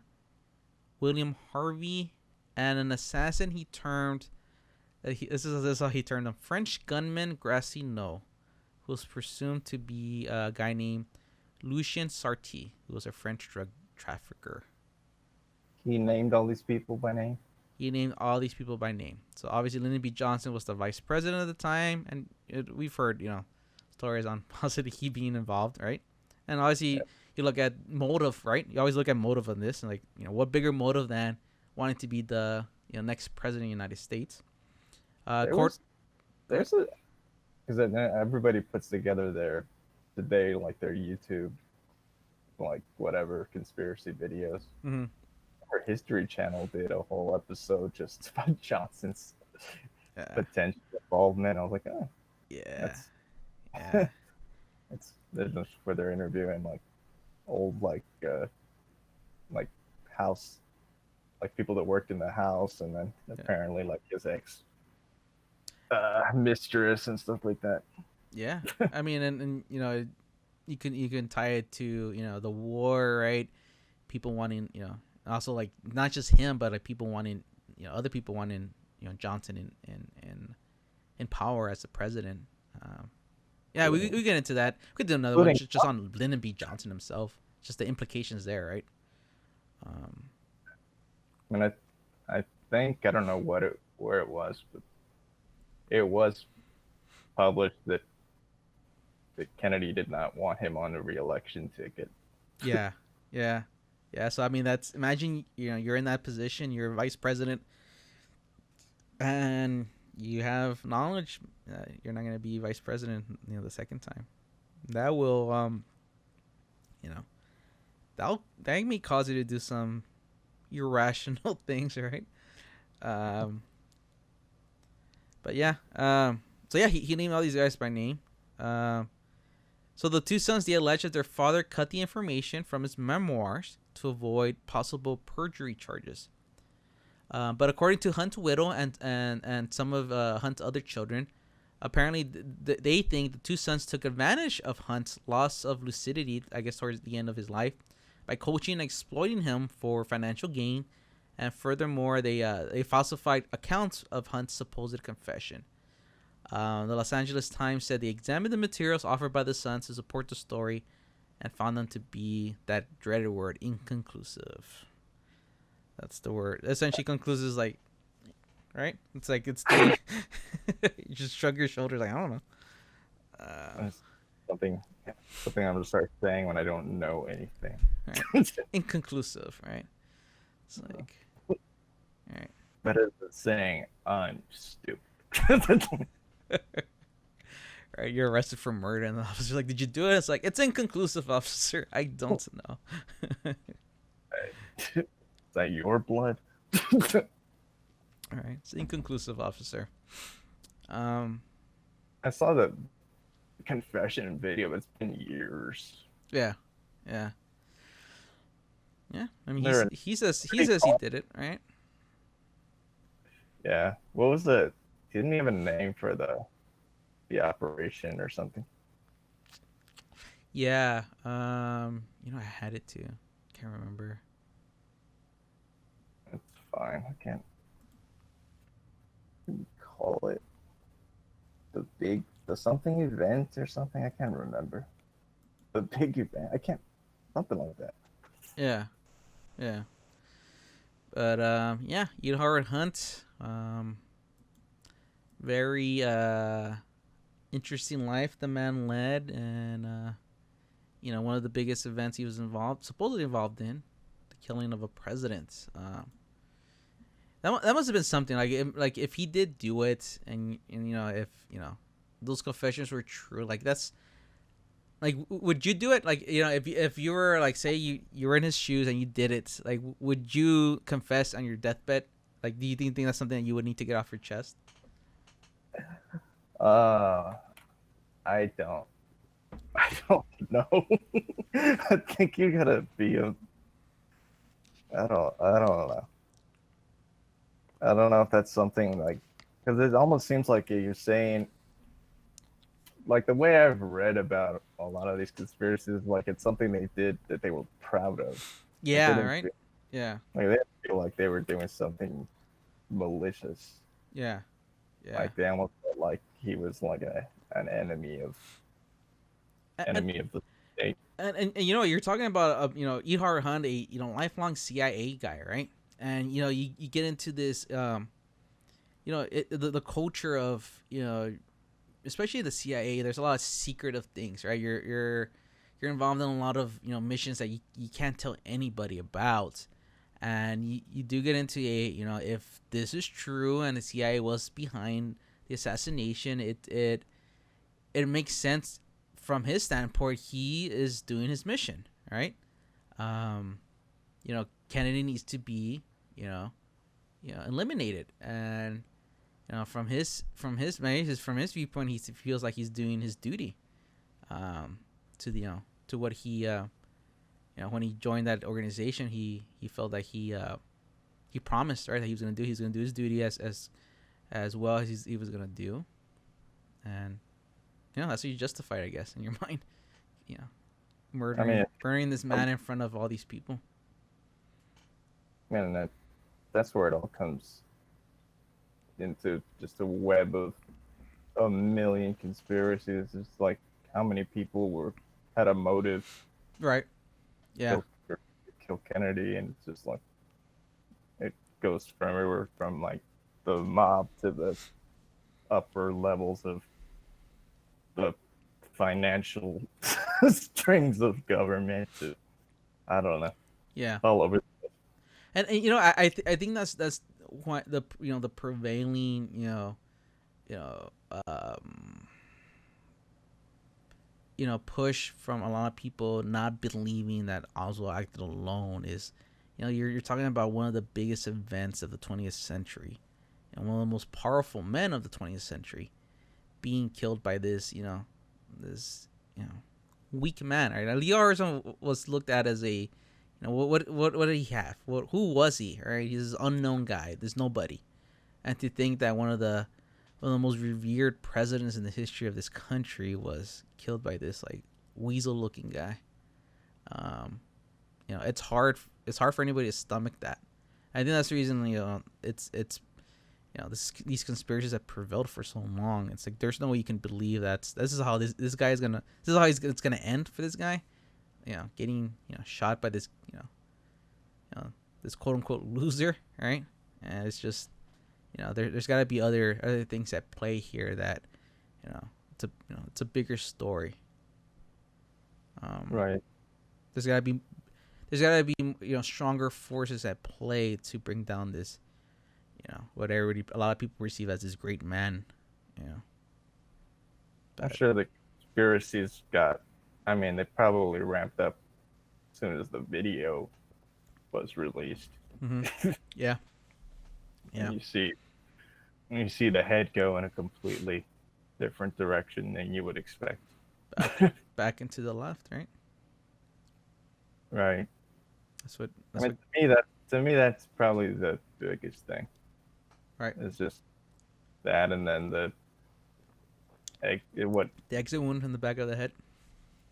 William Harvey, and an assassin he termed, this is how he termed him, French gunman Grassino, who was presumed to be a guy named Lucien Sarti, who was a French drug trafficker. He named all these people by name? he named all these people by name. So obviously Lyndon B. Johnson was the vice president at the time, and we've heard stories on possibly he being involved, right? And obviously you look at motive, right? You always look at motive on this, and like what bigger motive than wanting to be the next president of the United States. There's a because then everybody puts together their YouTube like whatever conspiracy videos. Mm-hmm. Our History Channel did a whole episode just about Johnson's potential involvement. I was like, oh, yeah. That's just where they're interviewing like old like house, like people that worked in the house, and then apparently like his ex mistress and stuff like that. Yeah, I mean, and you can tie it to the war, right? People wanting also like not just him, but like people wanting other people wanting Johnson in power as the president. Yeah, we get into that. We could do another one just on Lyndon B. Johnson himself, just the implications there, right? I mean, I think I don't know where it was, but it was published that Kennedy did not want him on a re-election ticket. Yeah. So I mean, that's imagine you're in that position, you're vice president, and you have knowledge you're not going to be vice president the second time. That will that may cause you to do some irrational things, right? But yeah, so yeah, he named all these guys by name. So the two sons, they alleged that their father cut the information from his memoirs to avoid possible perjury charges. But according to Hunt's widow and some of Hunt's other children, apparently they think the two sons took advantage of Hunt's loss of lucidity, I guess towards the end of his life, by coaching and exploiting him for financial gain. And furthermore, they falsified accounts of Hunt's supposed confession. The Los Angeles Times said they examined the materials offered by the sons to support the story and found them to be that dreaded word, inconclusive. That's the word. Essentially, conclusive is like, right? It's like it's the, you just shrug your shoulders like, I don't know. Something I'm gonna start saying when I don't know anything. Right. Inconclusive, right? It's like, all right. Better than saying I'm stupid. Right, you're arrested for murder, and the officer's like, "Did you do it?" It's like, "It's inconclusive, officer. I don't know." Is that your blood? All right, it's inconclusive, officer. I saw the confession video. It's been years. Yeah. I mean, he says he did it, right? Yeah. What was the? He didn't have a name for the operation or something. Yeah. I had it too. Can't remember. It's fine. I can't call it the something event or something. I can't remember. The big event. I can't. Something like that. Yeah. But E. Howard Hunt. Very interesting life the man led, and one of the biggest events he was supposedly involved in, the killing of a president. That must have been something like if he did do it, and if those confessions were true, like that's like, would you do it? Like, if you were like, say you were in his shoes and you did it, like, would you confess on your deathbed? Like, do you think that's something that you would need to get off your chest? I don't know. I think you gotta be I don't know. I don't know if that's something like, because it almost seems like you're saying, like the way I've read about a lot of these conspiracies, like it's something they did that they were proud of. Yeah, like right. Yeah. Like they feel like they were doing something malicious. Yeah. Like they almost felt like he was like an enemy of the state. And you're talking about E. Howard Hunt, a lifelong CIA guy, right? And you get into this the culture of especially the CIA. There's a lot of secretive things, right? You're involved in a lot of missions that you can't tell anybody about, and you do get into if this is true and the CIA was behind the assassination, it makes sense from his standpoint. He is doing his mission, right? um Kennedy needs to be eliminated, and from his viewpoint, he feels like he's doing his duty, to the to what he when he joined that organization, he felt like he promised, right, that he's gonna do his duty as well as he was gonna do. And that's what you justify it, I guess, in your mind. you know murdering this man in front of all these people. Man, that's where it all comes into just a web of a million conspiracies. It's like how many people had a motive, Right. Yeah. to kill Kennedy, and it's just like it goes from everywhere from like the mob to the upper levels of the financial strings of government to, I don't know, Yeah. all over. And I think that's what the prevailing you know um push from a lot of people not believing that Oswald acted alone is, you're talking about one of the biggest events of the 20th century, and one of the most powerful men of the 20th century being killed by this weak man. Right? Lee Harrelson was looked at as a, what did he have? Who was he? Right? He's this unknown guy. There's nobody, and to think that one of the most revered presidents in the history of this country was killed by this like weasel-looking guy. It's hard. It's hard for anybody to stomach that. I think that's the reason. It's these conspiracies have prevailed for so long. It's like there's no way you can believe that this is how this guy is gonna. This is how it's gonna end for this guy. Getting shot by this this quote unquote loser, right? And it's just there's got to be other things at play here that it's a bigger story. Right. There's got to be stronger forces at play to bring down this what a lot of people perceive as this great man. I'm sure the conspiracies they probably ramped up as soon as the video was released. Mm-hmm. Yeah. Yeah. And you see the head go in a completely different direction than you would expect. Back into the left, right? Right. To me that's probably the biggest thing. Right. It's just that, and then the exit wound in the back of the head.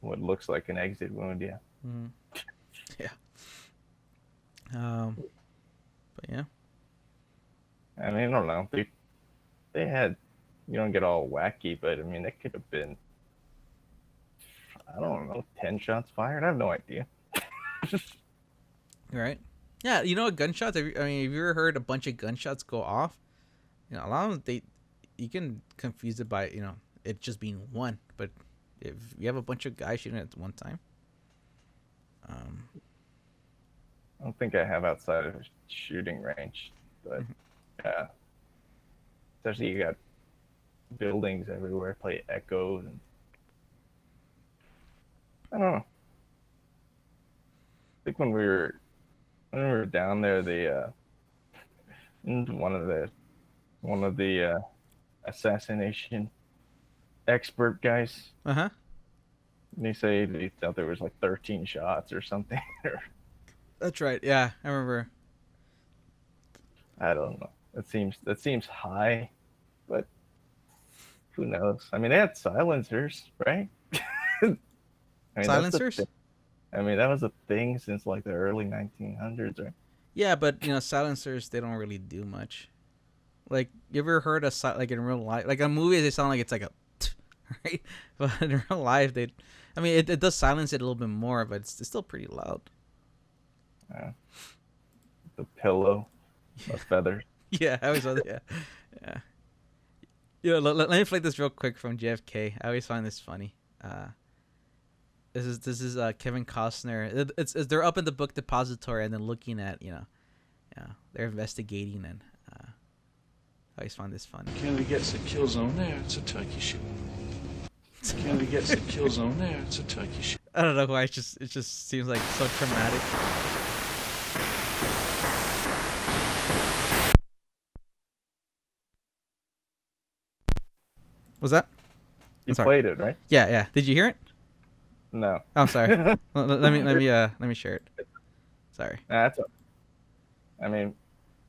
What looks like an exit wound, yeah. Mm-hmm. Yeah. But yeah. I don't know. They had, you don't get all wacky, but it could have been, I don't know, 10 shots fired. I have no idea. Right. Yeah, gunshots. Have you ever heard a bunch of gunshots go off? A lot of them, you can confuse it by it just being one, but if you have a bunch of guys shooting at one time, I don't think I have outside of a shooting range, but yeah, especially you got buildings everywhere, play echoes, and I don't know. I think when we were down there, one of the assassination expert guys. Uh-huh. And they thought there was like 13 shots or something. That's right. Yeah, I remember. I don't know. That seems high, but who knows? They had silencers, right? Silencers? That was a thing since like the early 1900s, right? Yeah, but silencers, they don't really do much. Like, you ever heard like in real life, like in movies, they sound like it's like a, right? But in real life, it does silence it a little bit more, but it's still pretty loud. Yeah. the pillow of feathers. Yeah, I always thought, yeah, yeah. Yeah, let me play this real quick from JFK. I always find this funny. Uh, this is Kevin Costner. It's they're up in the book depository and then looking at yeah, they're investigating and I always find this funny. Kennedy gets a kill zone there. It's a turkey shoot. Kennedy gets a kill zone there. It's a turkey shoot. I don't know why. It just seems like so traumatic. Was that? You sorry. played it, right? Yeah, yeah. Did you hear it? No. Oh, I'm sorry. Let me share it. Sorry. Nah, that's. I mean,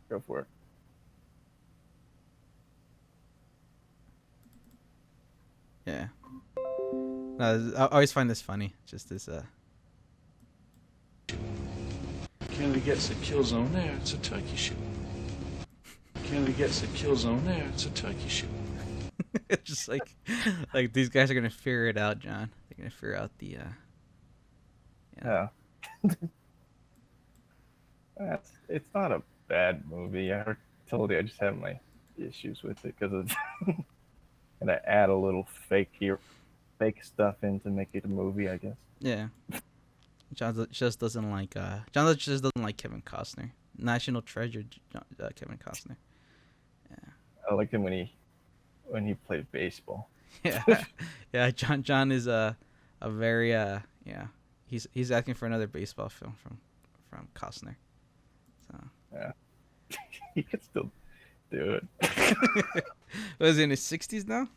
go for it. Yeah. No, I always find this funny. Just this. Kennedy gets a kill zone there. It's a turkey shoot. Kennedy gets a kill zone there. It's a turkey shoot. It's just like these guys are gonna figure it out, John. They're gonna figure out the. Yeah. It's not a bad movie. I told you I just have my issues with it because it's gonna add a little fake stuff in to make it a movie, I guess. Yeah. John just doesn't like John just doesn't like Kevin Costner. National treasure, Kevin Costner. Yeah. I liked him when he played baseball. Yeah. Yeah. John is a very yeah. He's asking for another baseball film from Costner. So. Yeah. He could still do it. Was he in his 60s now?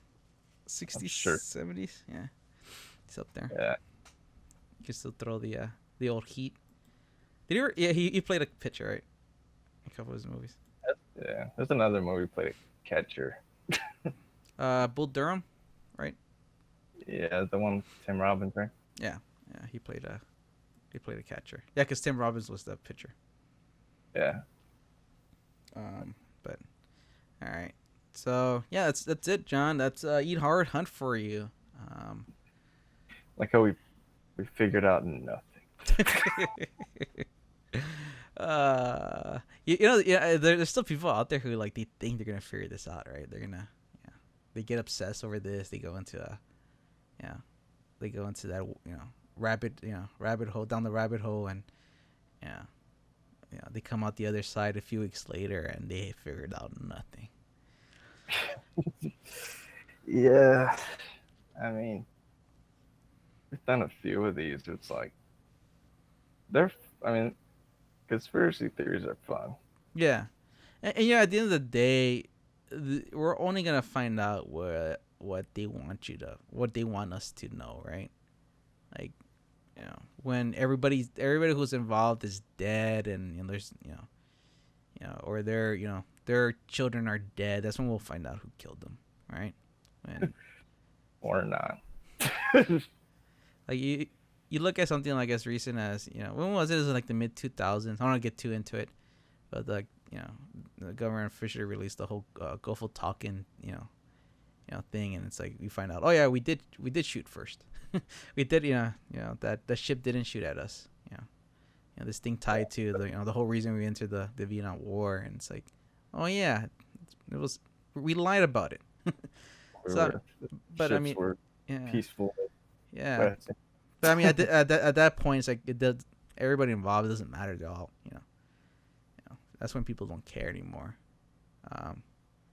60s, sure. 70s? Yeah. He's up there. Yeah. He can still throw the old heat. Did he ever, yeah, he played a pitcher, right? In a couple of his movies. Yeah. There's another movie he played a catcher. Bull Durham, right? Yeah, the one with Tim Robbins, right? Yeah. Yeah, he played a catcher. Yeah, because Tim Robbins was the pitcher. Yeah. But all right. So yeah, that's it, John. That's Eat Hard, Hunt for You. Like how we figured out nothing. You know, yeah, there's still people out there who like they think they're gonna figure this out, right? They're gonna, yeah, they get obsessed over this. They go into that rabbit hole, down the rabbit hole, and yeah, they come out the other side a few weeks later and they figured out nothing. Yeah. I mean, we've done a few of these. It's like conspiracy theories are fun. Yeah, and yeah, at the end of the day, we're only gonna find out what they want us to know, right? Like, when everybody who's involved is dead, and there's or their children are dead. That's when we'll find out who killed them, right? When Or not. like you look at something like as recent as when was it? It was like the mid 2000s. I don't want to get too into it, but the government officially released the whole Gulf Tonkin thing, and it's like we find out, oh yeah, we did shoot first. We did that the ship didn't shoot at us. This thing tied to the whole reason we entered the Vietnam War, and it's like, oh yeah, we lied about it. But I mean, were yeah, peaceful. yeah. But I mean, at that point, it's like it does. Everybody involved, it doesn't matter at all. That's when people don't care anymore. But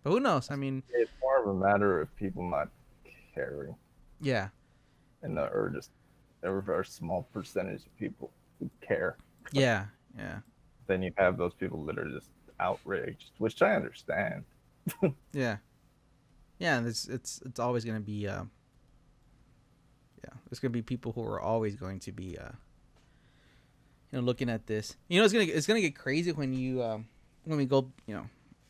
who knows? I mean, It's more of a matter of people not caring, yeah, or just there are a small percentage of people who care. yeah. Then you have those people that are just outraged, which I understand. Yeah. And it's always gonna be there's gonna be people who are always going to be looking at this. It's gonna get crazy when when we go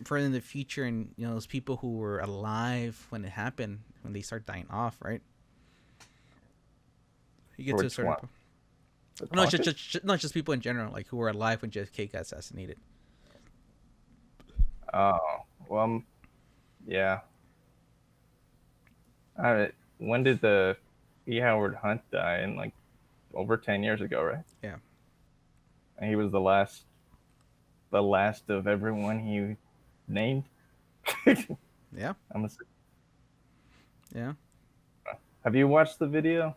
further in the future, and those people who were alive when it happened, when they start dying off, right? You get to a certain point. No, it's just people in general, like who were alive when JFK got assassinated. Oh, well, yeah. When did the E. Howard Hunt die? In like over 10 years ago, right? Yeah. And he was the last the last of everyone he named. Yeah. I'm a, Yeah. have you watched the video?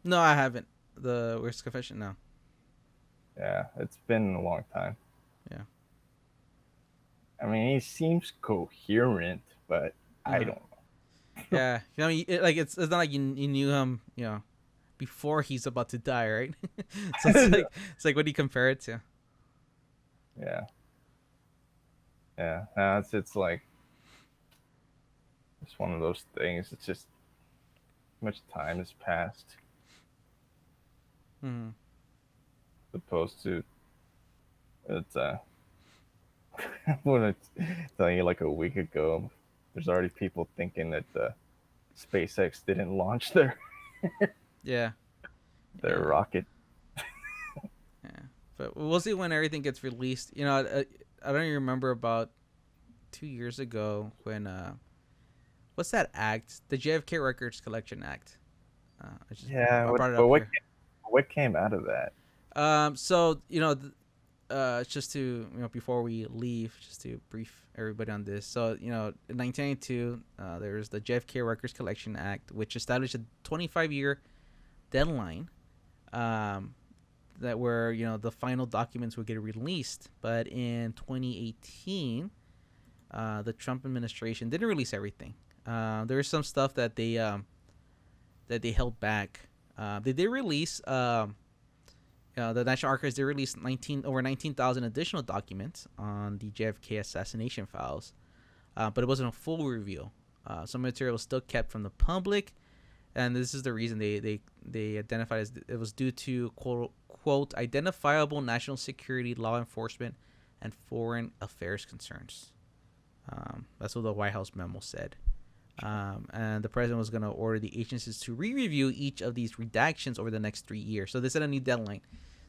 No, I haven't. The Worst Confession. No. Yeah, it's been a long time. Yeah. I mean, he seems coherent, but I Uh-huh. don't know. Yeah. I mean, it's not like you knew him, before he's about to die, right? So it's like what do you compare it to? Yeah, yeah. No, it's like it's one of those things. It's just much time has passed, Hmm. opposed to it's when it's telling you like a week ago. There's already people thinking that SpaceX didn't launch Yeah. their Yeah. rocket. Yeah. But we'll see when everything gets released. I don't even remember about 2 years ago when what's that act? The JFK Records Collection Act. Yeah, I brought it but up here. what came out of that? So just to before we leave, just to brief everybody on this. So in 1992, there was the JFK Records Collection Act, which established a 25-year deadline, that where the final documents would get released. But in 2018, the Trump administration didn't release everything. There was some stuff that they held back. They did release. The National Archives did release over 19,000 additional documents on the JFK assassination files, but it wasn't a full review. Some material was still kept from the public, and this is the reason they identified as it was due to quote identifiable national security, law enforcement, and foreign affairs concerns. That's what the White House memo said. And the president was going to order the agencies to re-review each of these redactions over the next 3 years. So they set a new deadline.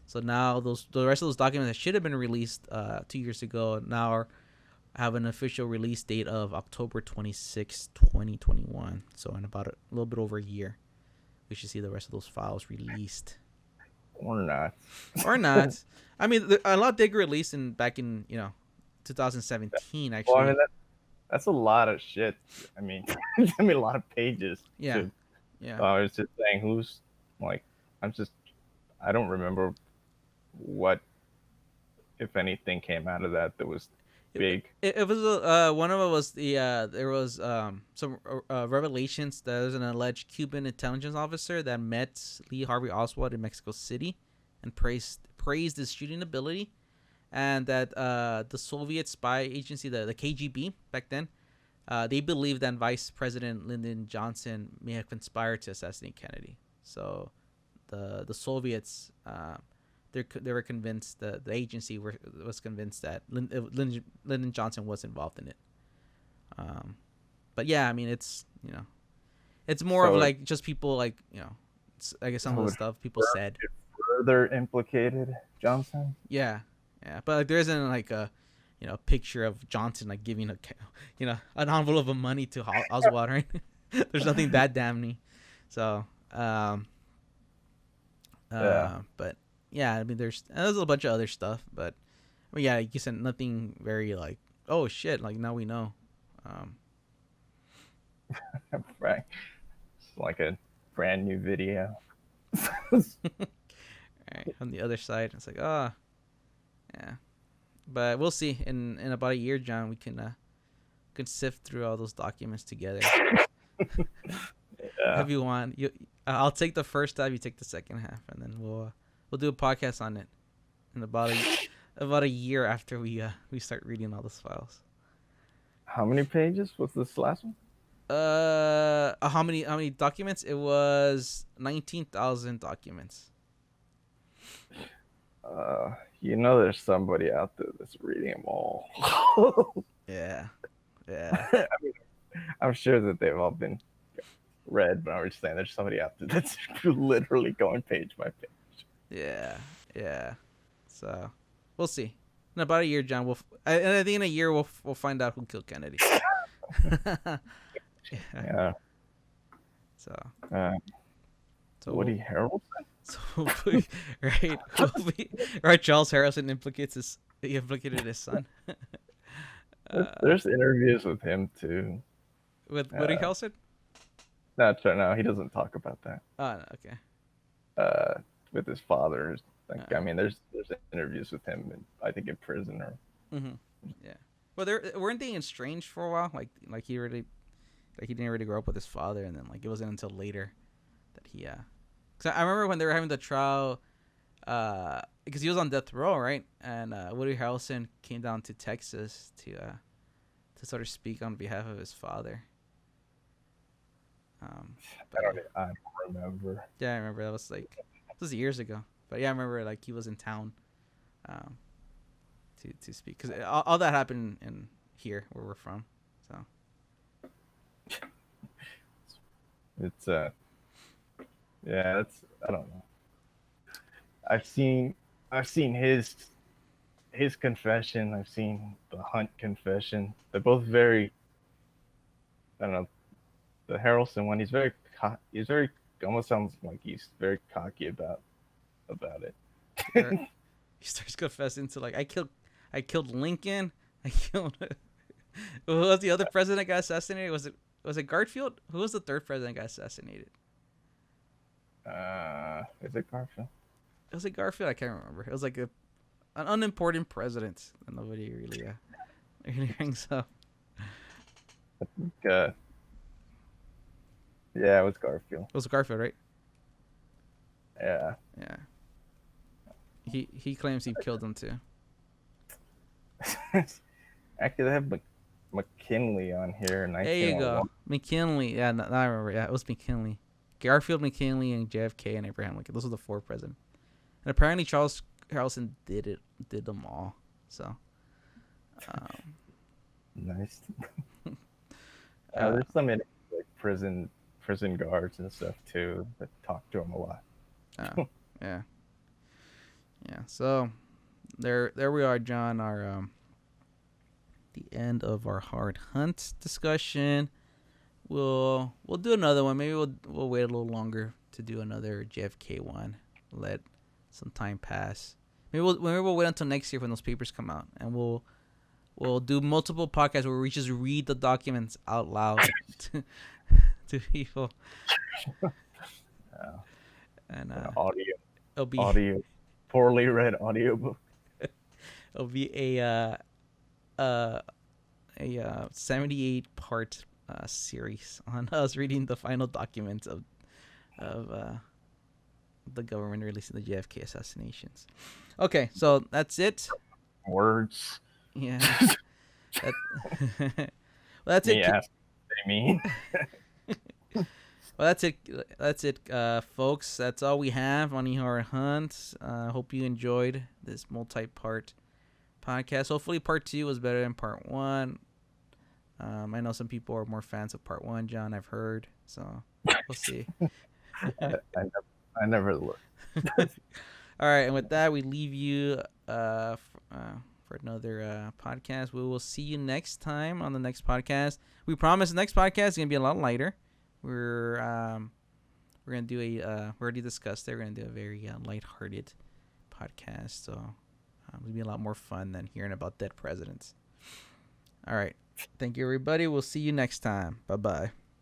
So now the rest of those documents that should have been released 2 years ago now have an official release date of October 26, 2021. So in about a little bit over a year, we should see the rest of those files released. Or not. Or not. I mean, a lot did get released back in 2017, actually. Well, I mean, that's a lot of shit. I mean, a lot of pages. Yeah. To, Yeah. I was just saying, I don't remember what, if anything, came out of that was big. It was one of them was there was some revelations that there's an alleged Cuban intelligence officer that met Lee Harvey Oswald in Mexico City and praised his shooting ability, and that the Soviet spy agency, the KGB back then, they believed that Vice President Lyndon Johnson may have conspired to assassinate Kennedy. So the Soviets they were convinced, the agency was convinced that Lyndon Johnson was involved in it. But yeah, I mean it's it's more of like just people like I guess some of the stuff people said. Further implicated Johnson. Yeah, but like, there isn't like a picture of Johnson like giving an envelope of money to Oswald, right? There's nothing that damning. So but yeah, I mean there's a bunch of other stuff, but I mean, yeah, like you said, nothing very like, oh shit, like now we know. Right, it's like a brand new video. Right, on the other side, it's like, yeah, but we'll see. In about a year, John, we can sift through all those documents together. Yeah. If you want, I'll take the first half, you take the second half, and then we'll do a podcast on it in about a year after we start reading all those files. How many pages was this last one? How many documents? It was 19,000 documents. There's somebody out there that's reading them all. Yeah. I mean, I'm sure that they've all been read, but I'm just saying there's somebody out there that's literally going page by page. Yeah. So we'll see. In about a year, John, I think in a year we'll find out who killed Kennedy. Yeah. So Woody Harrelson? So right, Charles Harrelson implicates He implicated his son. There's interviews with him too. With Woody Uh, Harrelson? no, he doesn't talk about that. Oh, no, okay. With his father. Like, Uh, I mean, there's interviews with him, I think in prison or. mm-hmm. Yeah. Well, they weren't they estranged for a while? Like he didn't really grow up with his father, and then like it wasn't until later that he. Cause I remember when they were having the trial, because he was on death row, right? And Woody Harrelson came down to Texas to sort of speak on behalf of his father. I don't remember. Yeah, I remember that was years ago. But yeah, I remember like he was in town, to speak, because all that happened in here where we're from. So It's yeah, it's, I don't know. I've seen his confession. I've seen the Hunt confession. They're both very, I don't know. The Harrelson one, he's very, almost sounds like he's very cocky about it. he starts confessing to like I killed Lincoln. I killed. Who was the other president that got assassinated? Was it Garfield? Who was the third president that got assassinated? Is it Garfield? Was it Garfield? I can't remember. It was like an unimportant president that nobody really rings up. Yeah, it was Garfield. It was Garfield, right? Yeah. Yeah. He claims he killed him too. Actually, they have McKinley on here. There you go, McKinley. Yeah, now I remember. Yeah, it was McKinley, Garfield, McKinley, and JFK and Abraham Lincoln. Those were the four presidents. And apparently Charles Harrelson did them all. So, nice. There's some like prison guards and stuff too that talk to him a lot. Yeah. So, there we are, John. Our the end of our hard hunt discussion. We'll do another one. Maybe we'll wait a little longer to do another JFK one. Let some time pass. Maybe we'll wait until next year when those papers come out, and we'll do multiple podcasts where we just read the documents out loud to people. And it'll be poorly read audiobook. It'll be a 78 part series on us reading the final documents of the government releasing the JFK assassinations. Okay, so that's it. Words. Yeah. Well, that's it. Yes, they mean. Well, that's it, folks. That's all we have on ER Hunt. Hope you enjoyed this multi-part podcast. Hopefully part 2 was better than part 1. I know some people are more fans of part 1, John, I've heard. So we'll see. I never looked. All right, and with that, we leave you for another podcast. We will see you next time on the next podcast. We promise the next podcast is gonna be a lot lighter. We're gonna do we already discussed it. We're gonna do a very lighthearted podcast. So it'll be a lot more fun than hearing about dead presidents. All right, thank you, everybody. We'll see you next time. Bye bye.